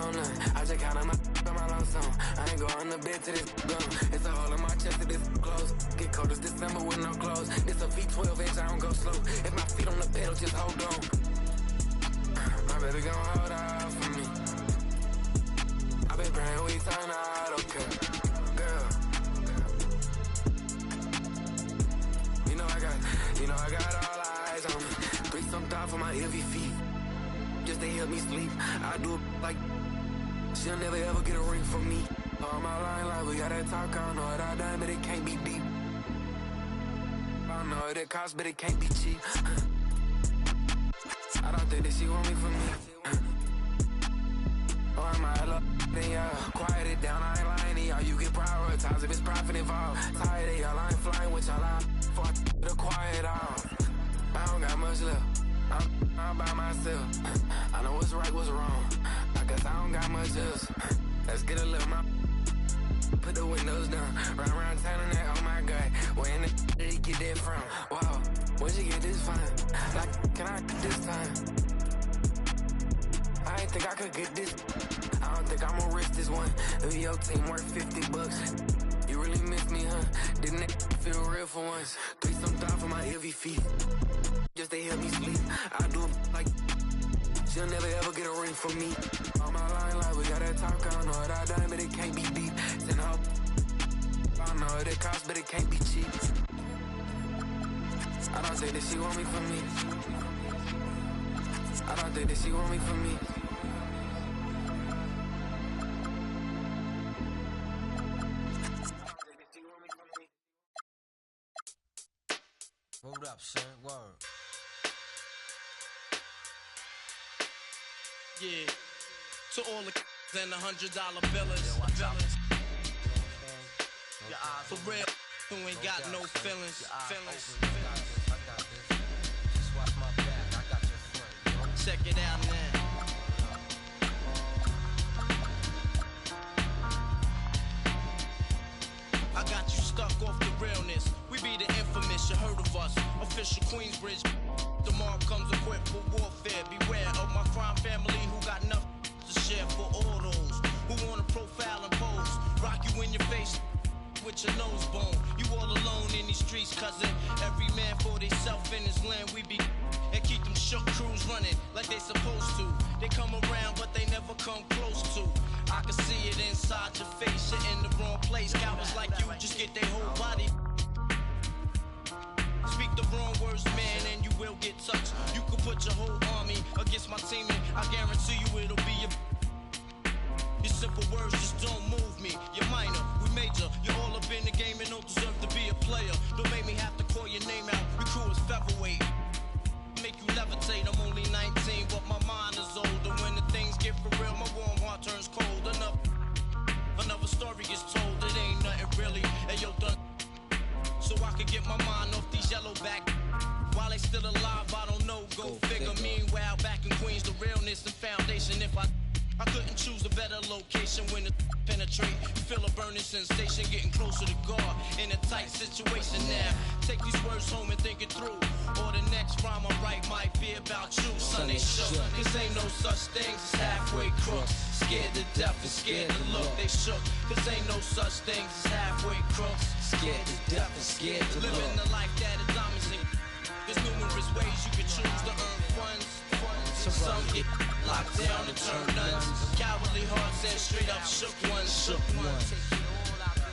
on none. I just counted my on my lonesome. I ain't going to bed till this gone. It's a hole in my chest till this close. Get cold as December with no clothes. This a V12 inch, I don't go slow. If my feet on the pedal, just hold on. My baby gon' hold out for me. I been praying we turn out okay. Girl. You know I got all eyes on me. 3-some thought for my heavy feet. Just to help me sleep. I do it like she'll never ever get a ring from me. On my line like we gotta talk. I don't know what I done, but it can't be deep. I don't know what it costs, but it can't be cheap. I don't think that she want me for me. Oh, I might love then y'all. Quiet it down, I ain't lying to y'all. You get prioritized if it's profit involved. Tired of y'all, I ain't flying with y'all. I fuck the quiet off. I don't got much left. I'm by myself. I know what's right, what's wrong. I guess I don't got much else. Let's get a little more. Put the windows down. Run around town and that, oh my God. Where in the did he get that from? Wow, where'd you get this from? Like, can I get this time? I ain't think I could get this. I don't think I'm gonna risk this one. If your team worth $50, you really miss me, huh? Didn't it feel real for once? 3-some thought for my heavy feet. Just to help me sleep. I do it like she'll never ever get a ring from me. On my line like we gotta talk. I don't know what I done, but it can't be deep. Send her. I don't know what it costs, but it can't be cheap. I don't think that she want me for me. I don't think that she want me for me. Hold up, son. Word. Yeah. To all the and the $100 billers. For real, who ain't got no feelings. Just watch my back. I got your front. Check it out now. I got you stuck off the realness. We be the infamous, you heard of us. Official Queensbridge. Tomorrow comes equipped for warfare. Beware of my crime family who got nothing to share for all those who wanna profile and pose. Rock you in your face with your nose bone. You all alone in these streets, cousin. Every man for theyself in his land. We be and keep them shook crews running like they supposed to. They come around, but they never come close to. I can see it inside your face. You're in the wrong place. Cowards like you just get their whole body. Speak the wrong words, man, and you will get touched. You could put your whole army against my team, and I guarantee you it'll be your simple words just don't move me. You're minor, we major. You're all up in the game and don't deserve to be a player. Don't make me have to call your name out. Your crew is featherweight. Make you levitate. I'm only 19, but my mind is older. When the things get for real, my warm heart turns cold. Another story gets told. It ain't nothing really. Hey, yo, done. So I could get my mind off these yellow back. While they still alive, I don't know. Go figure. Meanwhile, back in Queens, the realness and foundation. If I couldn't choose a better location when it penetrate. You feel a burning sensation, getting closer to God in a tight situation now. Take these words home and think it through. Or the next rhyme I write might be about you. Son, they shook. Cause ain't no such things as halfway crooks. Scared to death and scared to look. They shook. Cause ain't no such things as halfway crooks. Scared to death and scared to look. Living the life that is diamonds in. There's numerous ways you can choose to earn funds. Some get locked down and turn nuns. Cowardly hearts and straight up shook ones.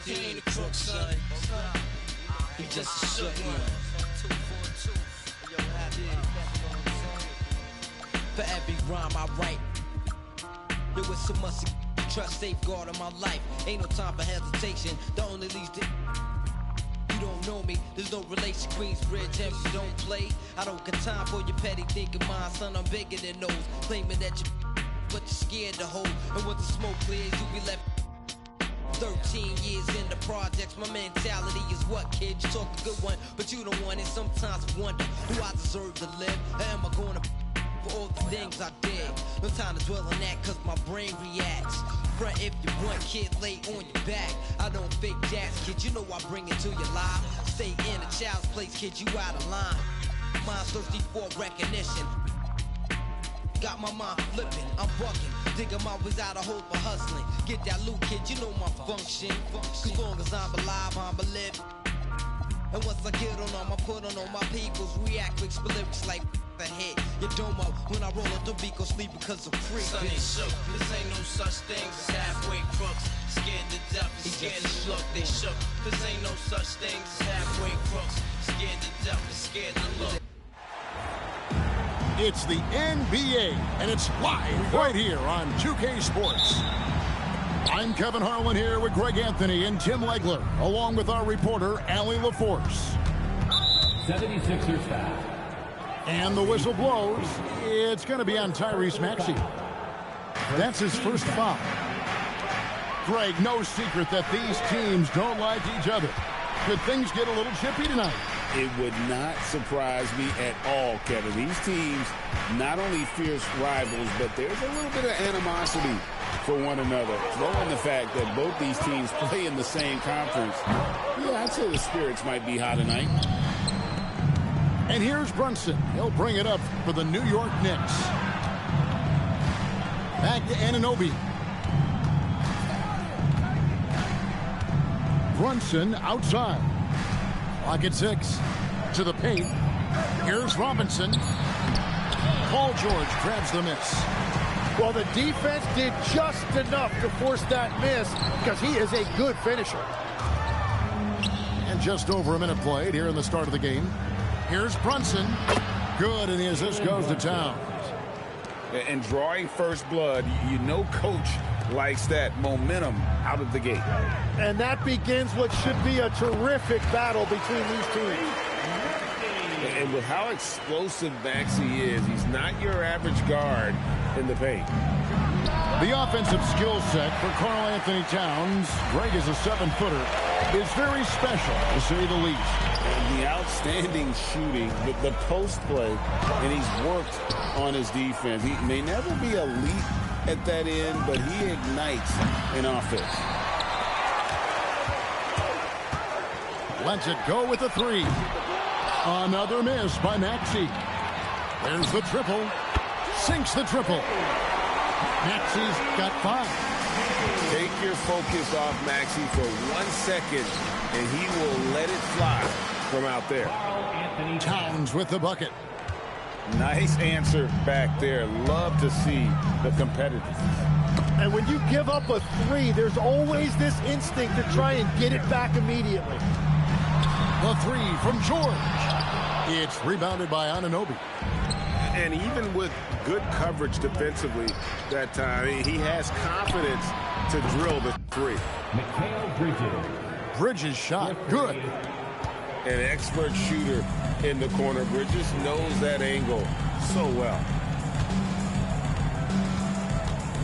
He ain't a crook, son. He just a shook one. For every rhyme I write, there was so much trust safeguard in my life. Ain't no time for hesitation. The only leads to don't know me, there's no relation. Queensbridge, and you don't play. I don't got time for your petty thinking, mine, son. I'm bigger than those. Claiming that you, but you're scared to hold. And when the smoke clears, you be left. 13 years in the projects, my mentality is what, kid? You talk a good one, but you don't want it. Sometimes I wonder, do I deserve to live? Or am I gonna for all the things I did? No time to dwell on that, cause my brain reacts. Front if you want, kid, lay on your back. I don't fake jazz, kid, you know I bring it to your life. Stay in a child's place, kid, you out of line. Mind's thirsty for recognition. got my mind flipping, I'm bucking, digging my ways out of hope for hustling. Get that loot, kid, you know my function. As long as I'm alive, I'm a live. And once I get on them, I put on all my peoples. React with lyrics like the hit. You don't know when I roll up the beat, go sleep because I'm free. Sonny shook, this ain't no such thing as halfway crooks. Scared to death and scared to look, they shook. This ain't no such thing as halfway crooks. Scared to death and scared to look. It's the NBA, and it's live right here on 2K Sports. I'm Kevin Harlan here with Greg Anthony and Tim Legler, along with our reporter, Allie LaForce. 76ers foul. And the whistle blows. It's going to be on Tyrese Maxey. That's his first foul. Greg, no secret that these teams don't like each other. Could things get a little chippy tonight? It would not surprise me at all, Kevin. These teams, not only fierce rivals, but there's a little bit of animosity for one another. Throw in the fact that both these teams play in the same conference. Yeah, I'd say the spirits might be high tonight. And here's Brunson. He'll bring it up for the New York Knicks. Back to Anunoby. Brunson outside. Clock at 6. To the paint. Here's Robinson. Paul George grabs the miss. Well, the defense did just enough to force that miss because he is a good finisher. And just over a minute played here in the start of the game. Here's Brunson. Good, and the assist goes to Towns. And drawing first blood, you know coach likes that momentum out of the gate. And that begins what should be a terrific battle between these teams. And with how explosive Maxey is, he's not your average guard in the paint. The offensive skill set for Karl Anthony Towns, Greg is a 7-footer, is very special, to say the least. And the outstanding shooting, the post play, and he's worked on his defense. He may never be elite at that end, but he ignites an offense. Lets it go with the 3. Another miss by Maxey. There's the triple. Sinks the triple. Maxey's got 5. Take your focus off Maxey for 1 second, and he will let it fly from out there. Towns with the bucket. Nice answer back there. Love to see the competitiveness. And when you give up a 3, there's always this instinct to try and get it back immediately. The 3 from George. It's rebounded by Anunoby. And even with good coverage defensively that time, he has confidence to drill the 3. Mikal Bridges. Bridges shot. Good. An expert shooter in the corner. Bridges knows that angle so well.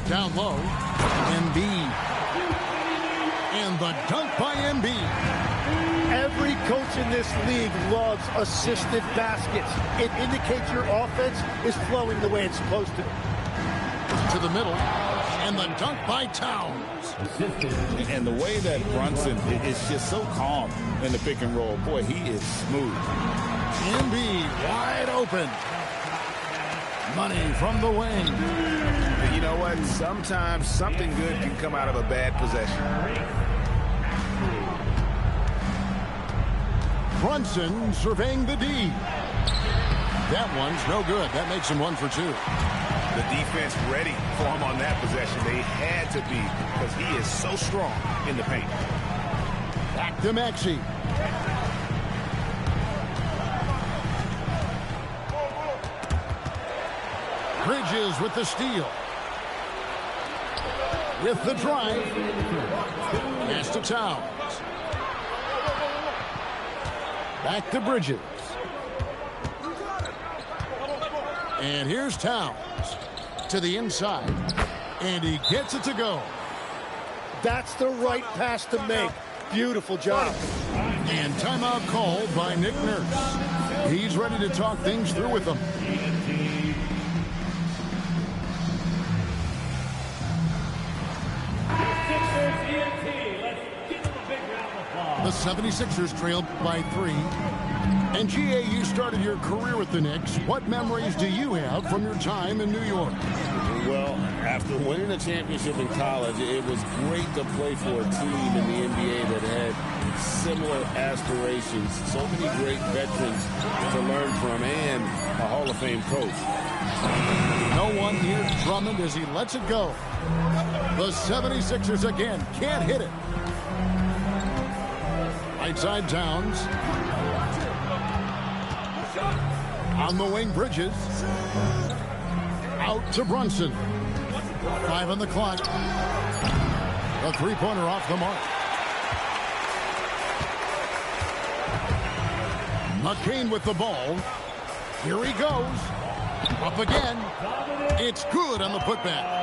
Down low. Embiid. And the dunk by Embiid. Every coach in this league loves assisted baskets. It indicates your offense is flowing the way it's supposed to. To the middle. And the dunk by Towns. And the way that Brunson is just so calm in the pick and roll. Boy, he is smooth. Embiid wide open. Money from the wing. You know what? Sometimes something good can come out of a bad possession. Brunson surveying the D. That one's no good. That makes him 1 for 2. The defense ready for him on that possession. They had to be because he is so strong in the paint. Back to Maxey. Bridges with the steal. With the drive. Pass to Towns. Back to Bridges. And here's Towns to the inside. And he gets it to go. That's the right pass to make. Beautiful job. And timeout called by Nick Nurse. He's ready to talk things through with them. The 76ers trailed by 3. And G.A., you started your career with the Knicks. What memories do you have from your time in New York? Well, after winning a championship in college, it was great to play for a team in the NBA that had similar aspirations. So many great veterans to learn from and a Hall of Fame coach. No one near Drummond as he lets it go. The 76ers again can't hit it. Right side Towns. On the wing, Bridges. Out to Brunson. 5 on the clock. The three-pointer off the mark. McCain with the ball. Here he goes. Up again. It's good on the putback.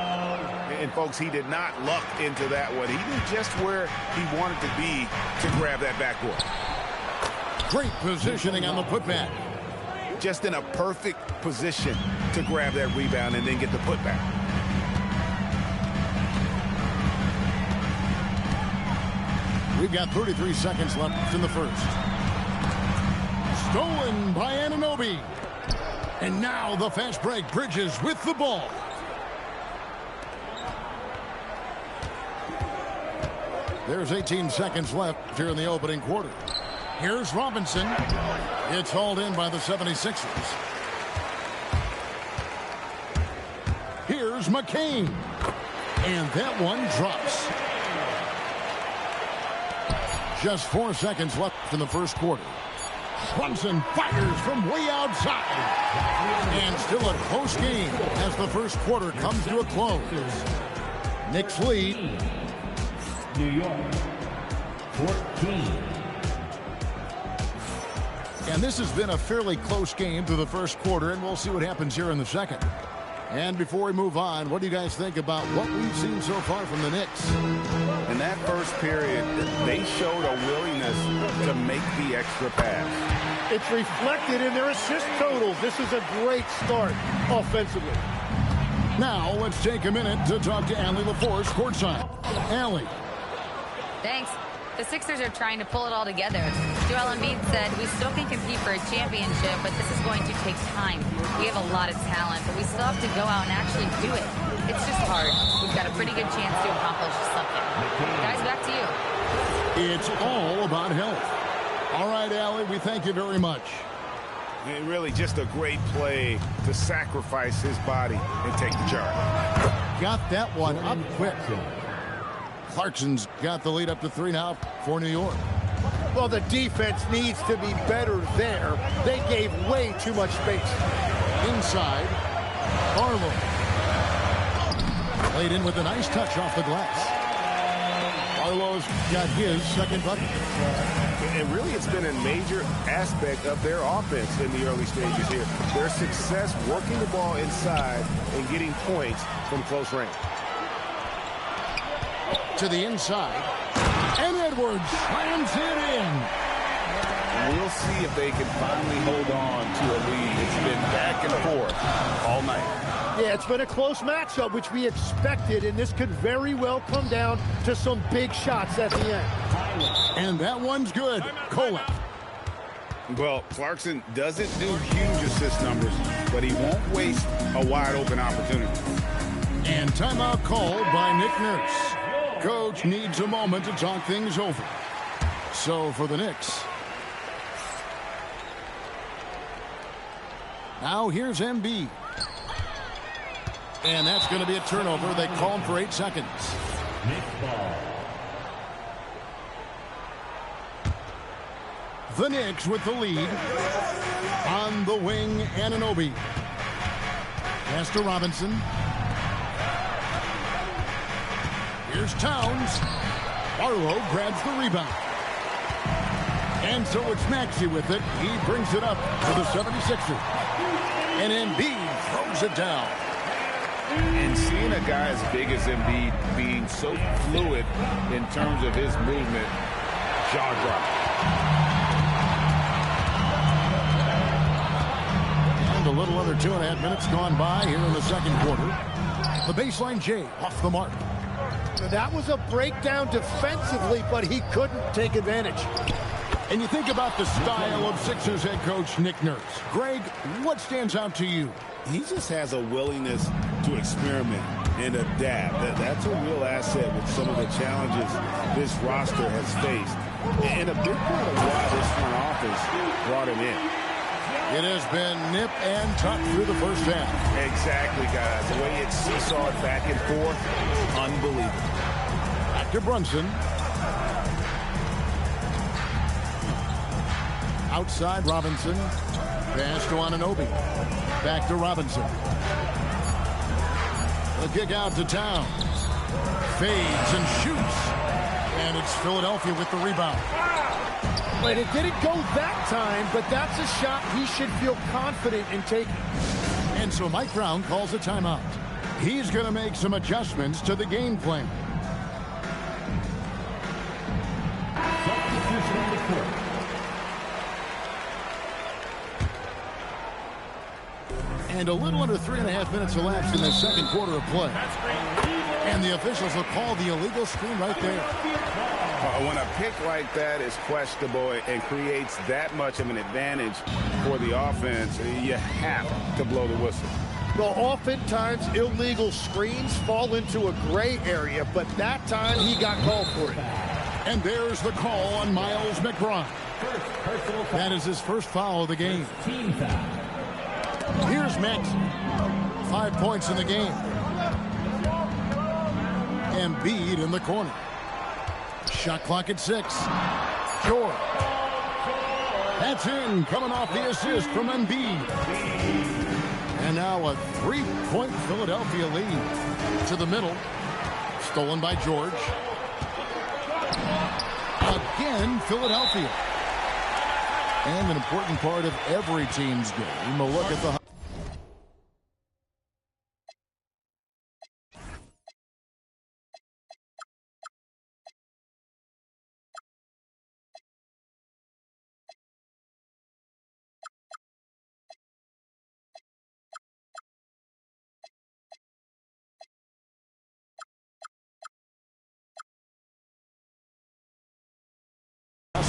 And, folks, he did not luck into that one. He knew just where he wanted to be to grab that backboard. Great positioning on the putback. Just in a perfect position to grab that rebound and then get the putback. We've got 33 seconds left in the first. Stolen by Anunoby. And now the fast break. Bridges with the ball. There's 18 seconds left here in the opening quarter. Here's Robinson. It's hauled in by the 76ers. Here's McCain. And that one drops. Just 4 seconds left in the first quarter. Brunson fires from way outside. And still a close game as the first quarter comes to a close. Knicks lead. New York, 14. And this has been a fairly close game through the first quarter, and we'll see what happens here in the second. And before we move on, what do you guys think about what we've seen so far from the Knicks? In that first period, they showed a willingness to make the extra pass. It's reflected in their assist totals. This is a great start offensively. Now, let's take a minute to talk to Allie LaForce courtside. Allie. Thanks. The Sixers are trying to pull it all together. Joel Embiid said, we still can compete for a championship, but this is going to take time. We have a lot of talent, but we still have to go out and actually do it. It's just hard. We've got a pretty good chance to accomplish something. Guys, back to you. It's all about health. All right, Allie, we thank you very much. And really just a great play to sacrifice his body and take the charge. Got that one up quick. Clarkson's got the lead up to 3 now for New York. Well, the defense needs to be better there. They gave way too much space. Inside, Barlow. Played in with a nice touch off the glass. Barlow's got his second bucket. And really, it's been a major aspect of their offense in the early stages here. Their success working the ball inside and getting points from close range. To the inside, and Edwards slams it in. We'll see if they can finally hold on to a lead. It's been back and forth all night. Yeah, it's been a close matchup, which we expected, and this could very well come down to some big shots at the end. And that one's good. Kolek. Well, Clarkson doesn't do huge assist numbers, but he won't waste a wide-open opportunity. And timeout called by Nick Nurse. Coach needs a moment to talk things over. So for the Knicks. Now here's Embiid. And that's going to be a turnover. They call him for 8 seconds. The Knicks with the lead. On the wing, Anunoby. Pass to Robinson. Here's Towns. Barlow grabs the rebound. And so it's Maxey with it. He brings it up to the 76ers. And Embiid throws it down. And seeing a guy as big as Embiid being so fluid in terms of his movement, jaw drop. And a little under 2.5 minutes gone by here in the second quarter. The baseline J off the mark. That was a breakdown defensively, but he couldn't take advantage. And you think about the style of Sixers head coach Nick Nurse. Greg, what stands out to you? He just has a willingness to experiment and adapt. That's a real asset with some of the challenges this roster has faced. And a big part of why this front office brought him in. It has been nip and tuck through the first half. Exactly, guys. The way it's seesawed back and forth, unbelievable. Back to Brunson. Outside Robinson. Pass to Anunoby. Back to Robinson. The kick out to Towns. Fades and shoots. And it's Philadelphia with the rebound. But it didn't go that time, but that's a shot he should feel confident in taking. And so Mike Brown calls a timeout. He's going to make some adjustments to the game plan. And a little under 3.5 minutes elapsed in the second quarter of play. And the officials will call the illegal screen right there. When a pick like that is questionable and creates that much of an advantage for the offense, you have to blow the whistle. Well, oftentimes illegal screens fall into a gray area, but that time he got called for it. And there's the call on Miles McBride. That is his first foul of the game. Here's Max. 5 points in the game. Embiid in the corner. Shot clock at 6. George. That's in, coming off the assist from Embiid. And now a 3-point Philadelphia lead. To the middle. Stolen by George. Again, Philadelphia. And an important part of every team's game. A look at the...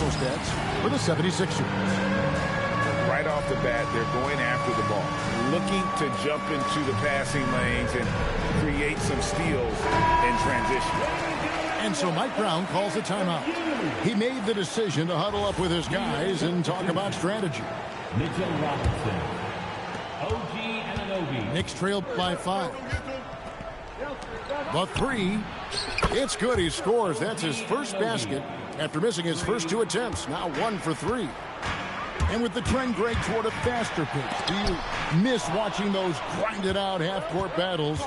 stats for the 76ers. Right off the bat, they're going after the ball, looking to jump into the passing lanes and create some steals in transition. And so Mike Brown calls a timeout. He made the decision to huddle up with his guys and talk about strategy. Mitchell Robinson, OG Anunoby. Knicks trailed by 5. The 3, it's good. He scores. That's his first basket after missing his first 2 attempts. Now 1 for 3. And with the trend, Greg, toward a faster pace, do you miss watching those grinded-out half-court battles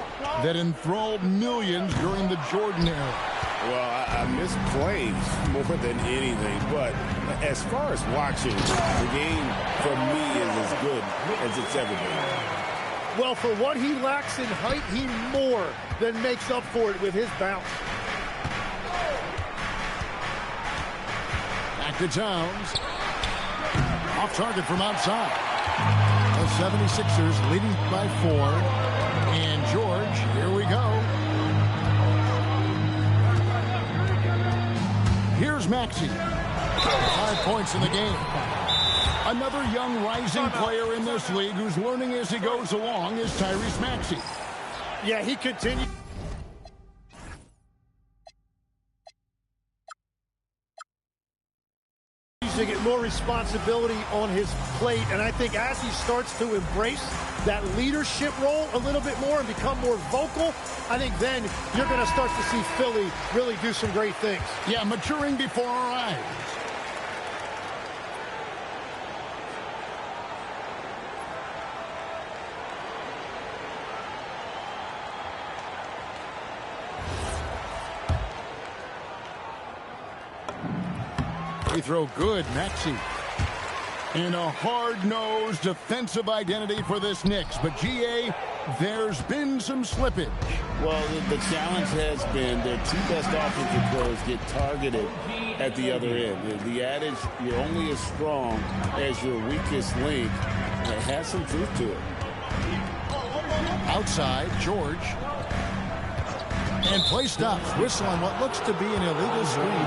that enthralled millions during the Jordan era? Well, I miss plays more than anything, but as far as watching, the game for me is as good as it's ever been. Well, for what he lacks in height, he more than makes up for it with his bounce. Back to Towns. Off target from outside. The 76ers leading by 4. And George, here we go. Here's Maxey. 5 points in the game. Another young rising player in this league who's learning as he goes along is Tyrese Maxey. Yeah, he continues to get more responsibility on his plate, and I think as he starts to embrace that leadership role a little bit more and become more vocal, I think then you're going to start to see Philly really do some great things. Yeah, maturing before our eyes. Free throw good, Maxey. In a hard-nosed defensive identity for this Knicks. But, G.A., there's been some slippage. Well, the challenge has been their 2 best offensive players get targeted at the other end. The adage, you're only as strong as your weakest link, it has some truth to it. Outside, George. And play stops. Whistle on what looks to be an illegal screen.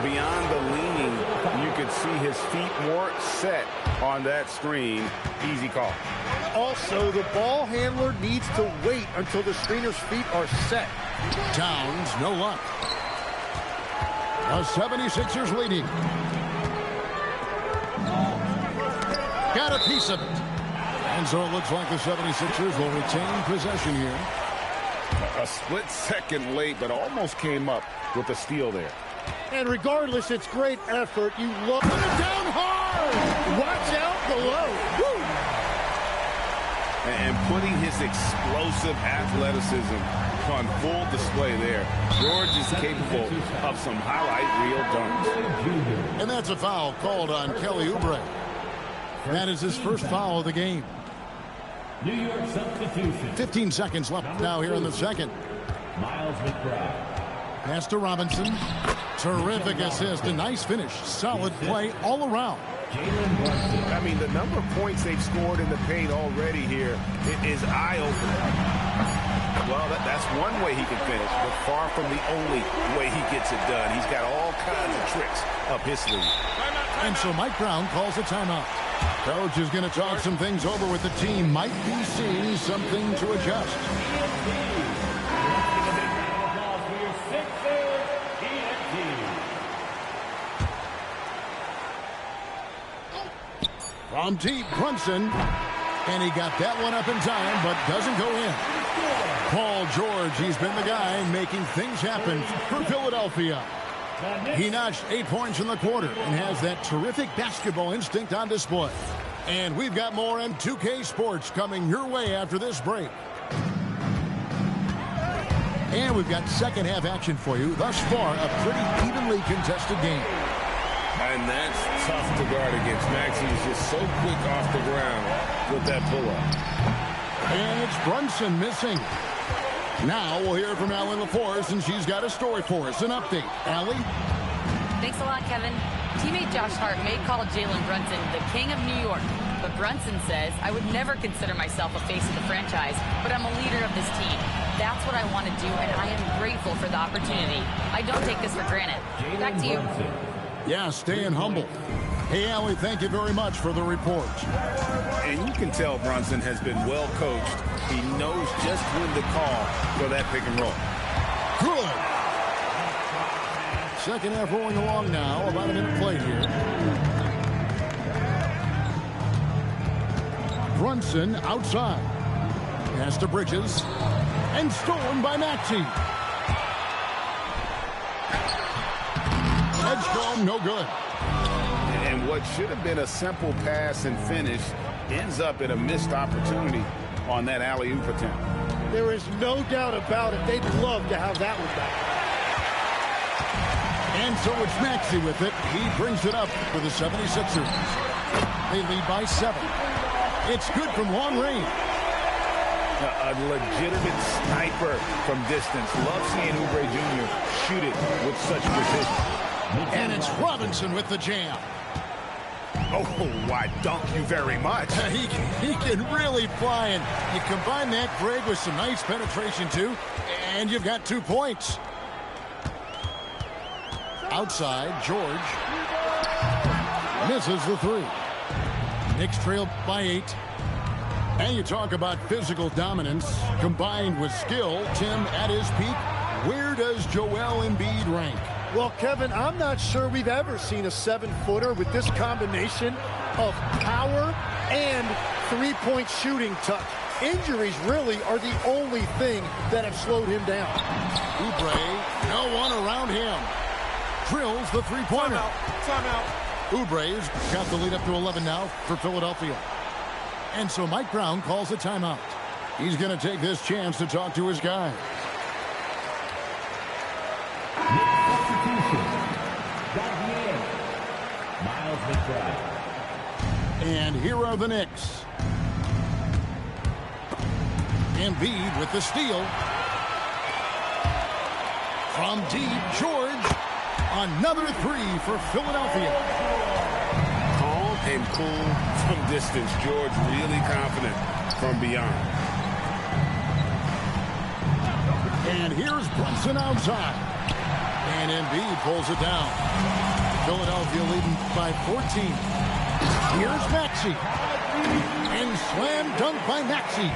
Beyond the leaning, see his feet more set on that screen. Easy call. Also, the ball handler needs to wait until the screener's feet are set. Towns, no luck. The 76ers leading. Got a piece of it. And so it looks like the 76ers will retain possession here. A split second late, but almost came up with a steal there. And regardless, it's great effort. You look down hard. Watch out below. Woo! And putting his explosive athleticism on full display there. George is capable of some highlight reel dunks. And that's a foul called on Kelly Oubre. That is his first foul of the game. New York substitution. 15 seconds left now here in the second. Miles McBride. Pass to Robinson. Terrific assist. A nice finish. Solid play all around. I mean, the number of points they've scored in the paint already here is eye-opening. Well, that's one way he can finish, but far from the only way he gets it done. He's got all kinds of tricks up his sleeve. And so Mike Brown calls a timeout. Coach is going to talk some things over with the team. Might be seeing something to adjust. From deep, Brunson. And he got that one up in time, but doesn't go in. Paul George, he's been the guy making things happen for Philadelphia. He notched 8 points in the quarter and has that terrific basketball instinct on display. And we've got more M2K Sports coming your way after this break. And we've got second half action for you. Thus far, a pretty evenly contested game. And that's tough to guard against. Maxey is just so quick off the ground with that pull-up. And it's Brunson missing. Now we'll hear from Allie LaForce, and she's got a story for us. An update. Allie? Thanks a lot, Kevin. Teammate Josh Hart may call Jalen Brunson the king of New York, but Brunson says, I would never consider myself a face of the franchise, but I'm a leader of this team. That's what I want to do, and I am grateful for the opportunity. I don't take this for granted. Back to you. Yeah, staying humble. Hey, Allie, thank you very much for the report. And you can tell Brunson has been well coached. He knows just when to call for that pick and roll. Good. Second half rolling along now. About a minute play here. Brunson outside. Pass to Bridges. And stolen by Maxey. Edgecombe, no good. And what should have been a simple pass and finish ends up in a missed opportunity on that alley-oop attempt. There is no doubt about it. They'd love to have that one back. And so it's Maxey with it. He brings it up for the 76ers. They lead by 7. It's good from long range. A legitimate sniper from distance. Love seeing Oubre Jr. shoot it with such precision. And it's Robinson with the jam. Oh, why, thank you very much. He can really fly, and you combine that, Greg, with some nice penetration, too, and you've got 2 points. Outside, George misses the 3. Knicks trail by 8. And you talk about physical dominance combined with skill. Tim, at his peak, where does Joel Embiid rank? Well, Kevin, I'm not sure we've ever seen a 7-footer with this combination of power and three-point shooting touch. Injuries really are the only thing that have slowed him down. Oubre, no one around him. Drills the three-pointer. Timeout. Oubre's got the lead up to 11 now for Philadelphia. And so Mike Brown calls a timeout. He's going to take this chance to talk to his guy. Miles McBride. And here are the Knicks. Embiid with the steal. From deep, George. Another 3 for Philadelphia. Calm and cool from distance. George really confident from beyond. And here's Brunson outside. And Embiid pulls it down. Philadelphia leading by 14. Here's Maxey. And slam dunk by Maxey.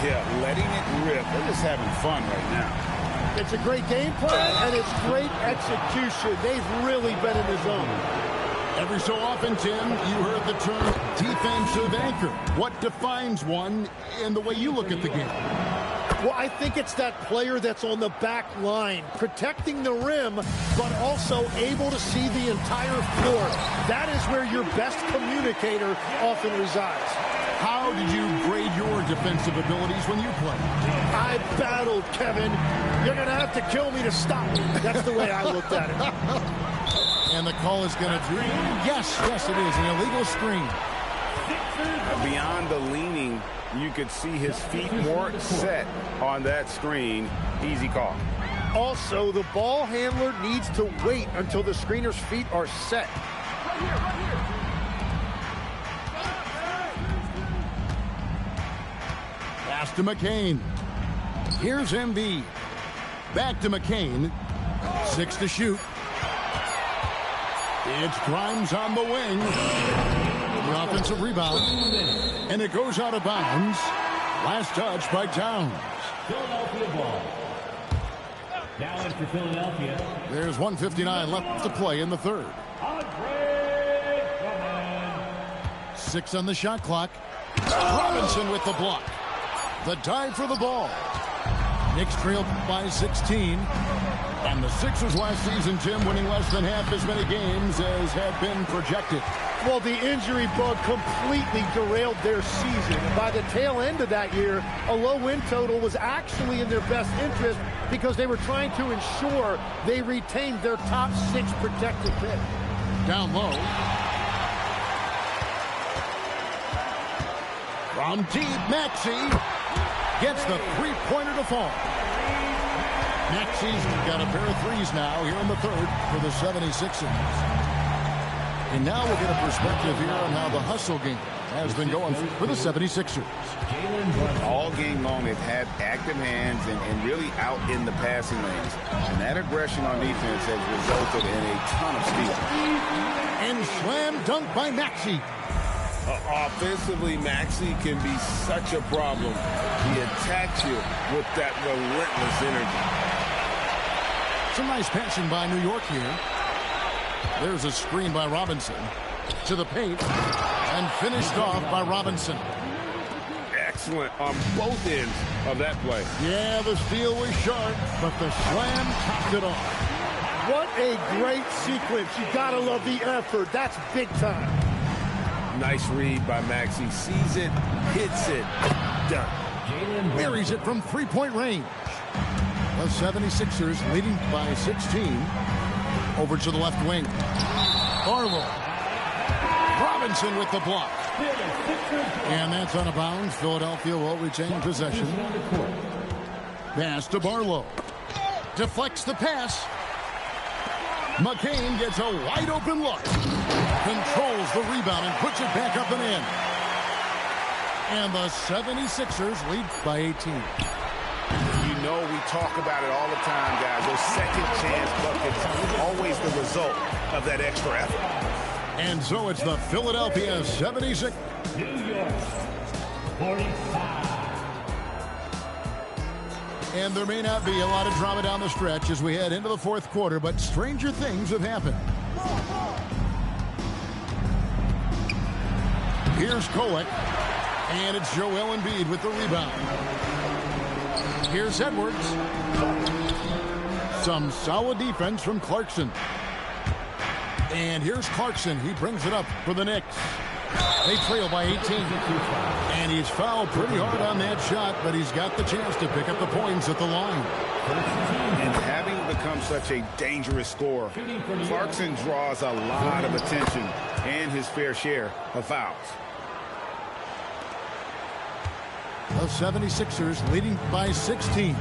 Yeah, letting it rip. They're just having fun right now. It's a great game plan, and it's great execution. They've really been in the zone. Every so often, Tim, you heard the term defensive anchor. What defines one in the way you look at the game? Well, I think it's that player that's on the back line, protecting the rim, but also able to see the entire floor. That is where your best communicator often resides. How did you grade your defensive abilities when you played? I battled, Kevin. You're going to have to kill me to stop me. That's the way I looked at it. And the call is going to do. Yes, it is an illegal screen. Beyond the leaning, you could see his feet weren't set on that screen. Easy call. Also, the ball handler needs to wait until the screener's feet are set. Right here. Pass to McCain. Here's Embiid. Back to McCain. 6 to shoot. It's Grimes on the wing. The offensive rebound. And it goes out of bounds. Last touch by Towns. Philadelphia ball. Now in for Philadelphia. There's 1:59 left to play in the third. 6 on the shot clock. Robinson with the block. The dive for the ball. Knicks trailed by 16. And the Sixers last season, Tim, winning less than half as many games as had been projected. Well, the injury bug completely derailed their season. By the tail end of that year, a low win total was actually in their best interest because they were trying to ensure they retained their top 6 protected pick. Down low. From deep, Maxey gets the three-pointer to fall. Maxey's got a pair of threes now here in the third for the 76ers. And now we'll get a perspective here on how the hustle game has been going for the 76ers. All game long, they've had active hands and really out in the passing lanes. And that aggression on defense has resulted in a ton of steals. And slam dunk by Maxey. Offensively, Maxey can be such a problem. He attacks you with that relentless energy. Some nice passing by New York here. There's a screen by Robinson to the paint and finished off by Robinson. Excellent on both ends of that play. Yeah, the steal was sharp, but the slam topped it off. What a great sequence. You gotta love the effort. That's big time. Nice read by Maxey. Sees it, hits it, done. Buries it from three-point range. The 76ers leading by 16. Over to the left wing. Barlow. Robinson with the block. And that's out of bounds. Philadelphia will retain possession. Pass to Barlow. Deflects the pass. McCain gets a wide open look. Controls the rebound and puts it back up and in. And the 76ers lead by 18. You know, we talk about it all the time, guys. Those second chance buckets, always the result of that extra effort. And so it's the Philadelphia 76ers. New York, 45. And there may not be a lot of drama down the stretch as we head into the fourth quarter, but stranger things have happened. Here's Kolek, and it's Joel Embiid with the rebound. Here's Edwards. Some solid defense from Clarkson. And here's Clarkson. He brings it up for the Knicks. They trail by 18. And he's fouled pretty hard on that shot, but he's got the chance to pick up the points at the line. And having become such a dangerous scorer, Clarkson draws a lot of attention and his fair share of fouls. The 76ers leading by 16.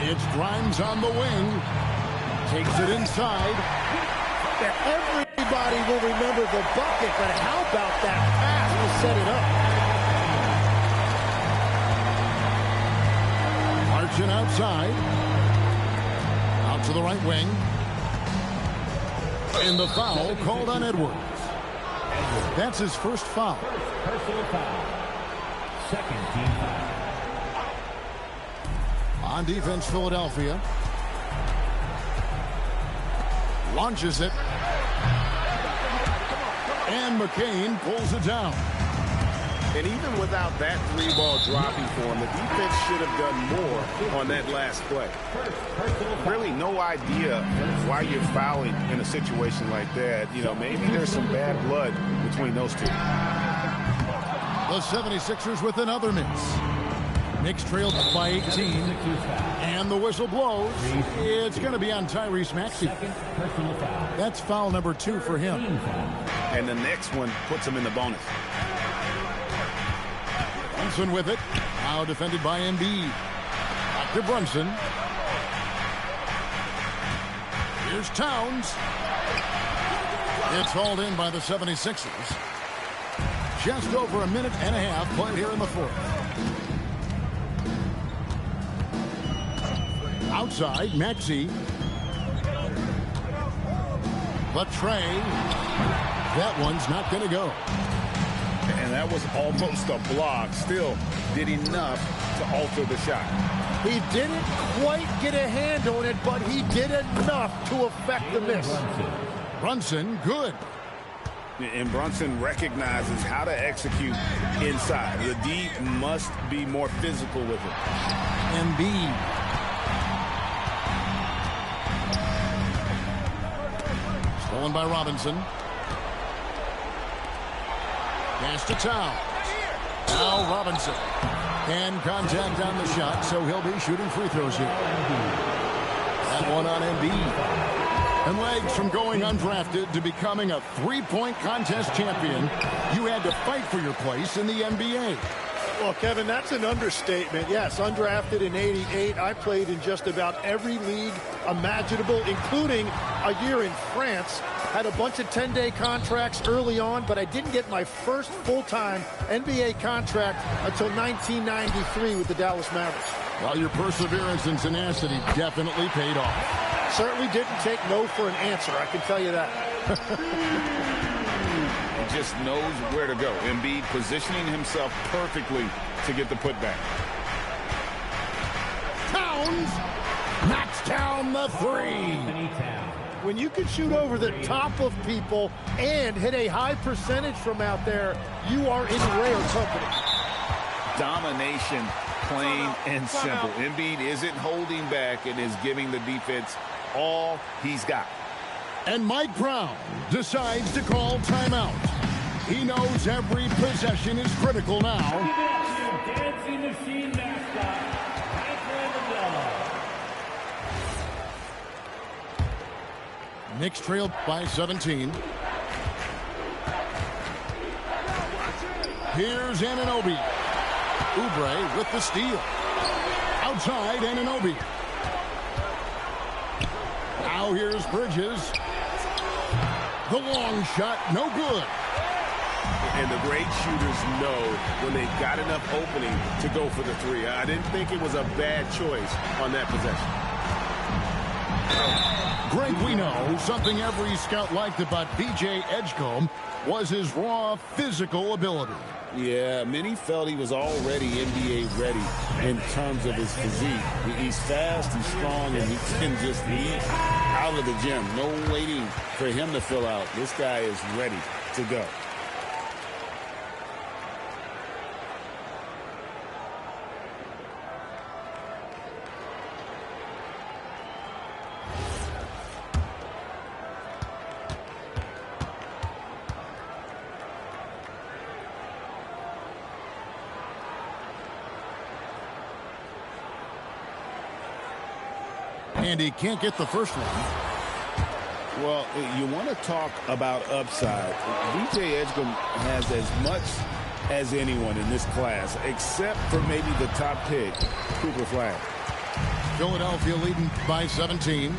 It's Grimes on the wing. Takes it inside. Everybody will remember the bucket, but how about that pass to set it up? Clarkson outside. Out to the right wing. And the foul called on Edwards. That's his first foul. Personal foul. Second team foul. On defense, Philadelphia. Launches it. And McCain pulls it down. And even without that three-ball dropping for him, the defense should have done more on that last play. Really no idea why you're fouling in a situation like that. You know, maybe there's some bad blood between those two. The 76ers with another miss. Knicks trailed by 18. And the whistle blows. It's going to be on Tyrese Maxey. That's foul number 2 for him. And the next one puts him in the bonus. Brunson with it. Now defended by Embiid. Back to Brunson. Here's Towns. It's hauled in by the 76ers. Just over a minute and a half played here in the fourth. Outside, Maxey. But Trey. That one's not going to go. And that was almost a block. Still did enough to alter the shot. He didn't quite get a hand on it, but he did enough to affect the miss. Brunson, good. And Brunson recognizes how to execute inside. The D must be more physical with it. Embiid. Stolen by Robinson. Pass to Towns. Now Robinson. And contact on the shot, so he'll be shooting free throws here. That one on Embiid. And legs from going undrafted to becoming a three-point contest champion, you had to fight for your place in the NBA. Well, Kevin, that's an understatement. Yes, undrafted in '88. I played in just about every league imaginable, including a year in France. Had a bunch of 10-day contracts early on, but I didn't get my first full-time NBA contract until 1993 with the Dallas Mavericks. Well, your perseverance and tenacity definitely paid off. Certainly didn't take no for an answer, I can tell you that. He just knows where to go. Embiid positioning himself perfectly to get the putback. Towns knocks down the three. When you can shoot over the top of people and hit a high percentage from out there, you are in rare company. Domination, plain and simple. Embiid isn't holding back and is giving the defense all he's got. And Mike Brown decides to call timeout. He knows every possession is critical now. Dancing Machine mascot, Knicks trailed by 17. Here's Anunoby. Oubre with the steal. Outside, Anunoby. Now here's Bridges. The long shot, no good. And the great shooters know when they've got enough opening to go for the three. I didn't think it was a bad choice on that possession. Greg, we know something every scout liked about B.J. Edgecombe was his raw physical ability. Yeah, many felt he was already NBA ready in terms of his physique. He's fast, he's strong, and he can just leap out of the gym. No waiting for him to fill out. This guy is ready to go. And he can't get the first one. Well, you want to talk about upside. B.J. Edgecombe has as much as anyone in this class, except for maybe the top pick, Cooper Flag. Philadelphia leading by 17.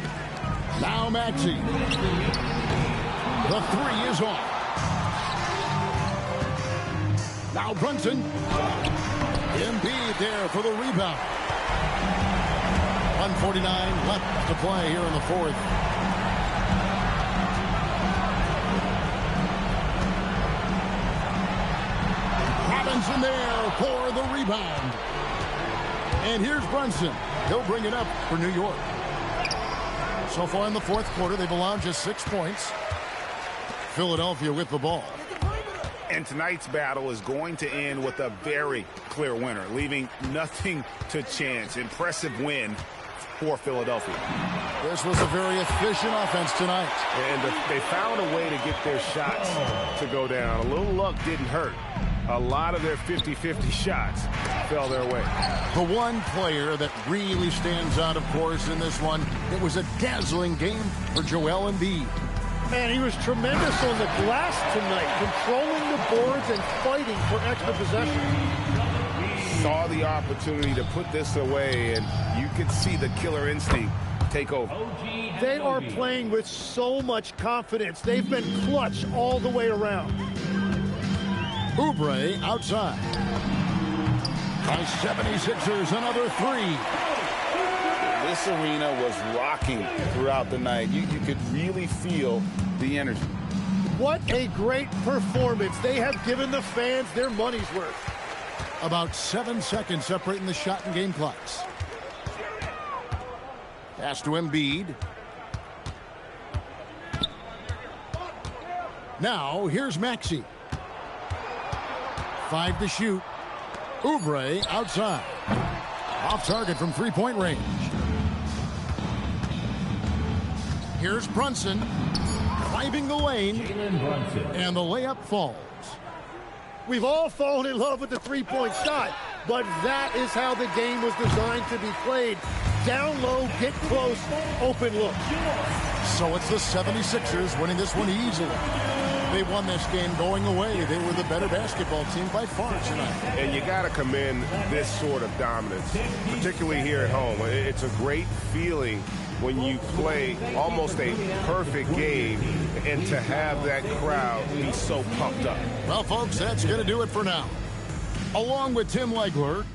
Now Maxey. The three is off. Now Brunson. Embiid there for the rebound. 1:49 left to play here in the fourth. rebound. And here's Brunson. He'll bring it up for New York. So far in the fourth quarter, they've allowed just 6 points. Philadelphia with the ball. And tonight's battle is going to end with a very clear winner, leaving nothing to chance. Impressive win for Philadelphia. This was a very efficient offense tonight. And they found a way to get their shots to go down. A little luck didn't hurt. A lot of their 50-50 shots fell their way. The one player that really stands out, of course, in this one, it was a dazzling game for Joel Embiid. Man, he was tremendous on the glass tonight, controlling the boards and fighting for extra possession. Saw the opportunity to put this away, and you could see the killer instinct take over. They are playing with so much confidence. They've been clutch all the way around. Oubre outside. By 76ers, another three. This arena was rocking throughout the night. You could really feel the energy. What a great performance. They have given the fans their money's worth. About 7 seconds separating the shot and game clocks. Pass to Embiid. Now, here's Maxey. 5 to shoot. Oubre outside. Off target from three-point range. Here's Brunson. Driving the lane. And the layup falls. We've all fallen in love with the three-point shot, but that is how the game was designed to be played. Down low, get close, open look. So it's the 76ers winning this one easily. They won this game going away. They were the better basketball team by far tonight. And you got to commend this sort of dominance, particularly here at home. It's a great feeling when you play almost a perfect game and to have that crowd be so pumped up. Well, folks, that's going to do it for now. Along with Tim Legler,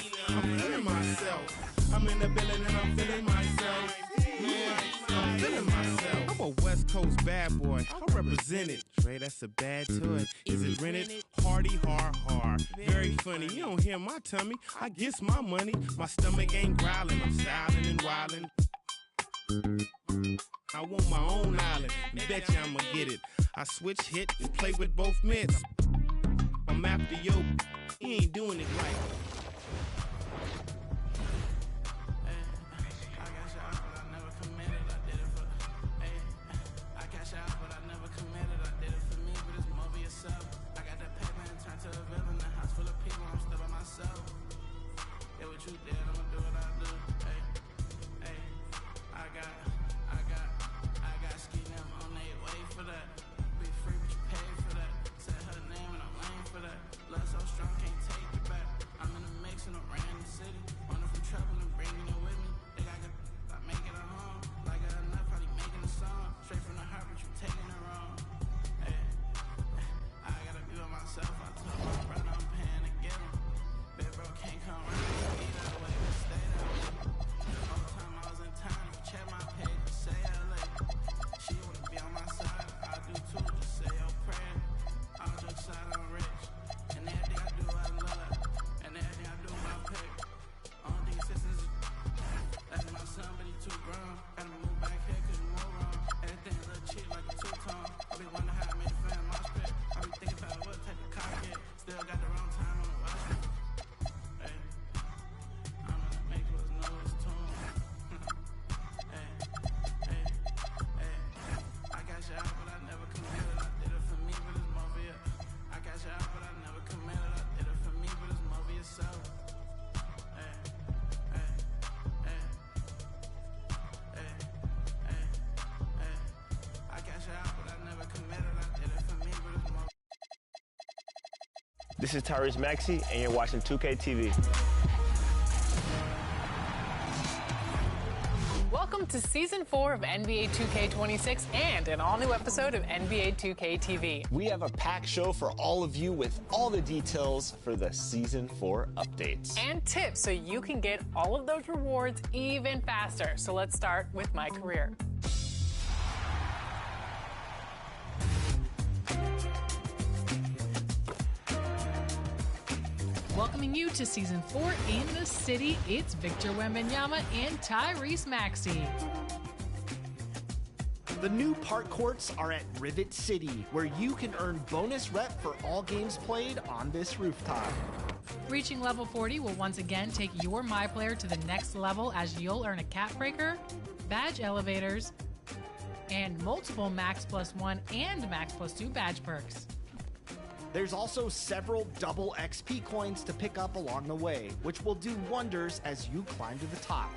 I'm feeling myself. I'm in the building and I'm feeling myself. Yeah, I'm feeling myself. I'm a West Coast bad boy. I represent it. Trey, that's a bad toy. Is it rented? Hardy, hard. Very funny. You don't hear my tummy. I guess my money. My stomach ain't growling. I'm styling and wilding. I want my own island. Bet you I'ma get it. I switch hit and play with both mitts. I'm after yo. He ain't doing it right. This is Tyrese Maxey, and you're watching 2K TV. Welcome to Season 4 of NBA 2K26 and an all-new episode of NBA 2K TV. We have a packed show for all of you with all the details for the Season 4 updates. And tips so you can get all of those rewards even faster. So let's start with my career. Welcoming you to Season 4 in the city, it's Victor Wembanyama and Tyrese Maxey. The new park courts are at Rivet City, where you can earn bonus rep for all games played on this rooftop. Reaching level 40 will once again take your MyPlayer to the next level as you'll earn a cap breaker, badge elevators, and multiple Max Plus 1 and Max Plus 2 badge perks. There's also several double XP coins to pick up along the way, which will do wonders as you climb to the top.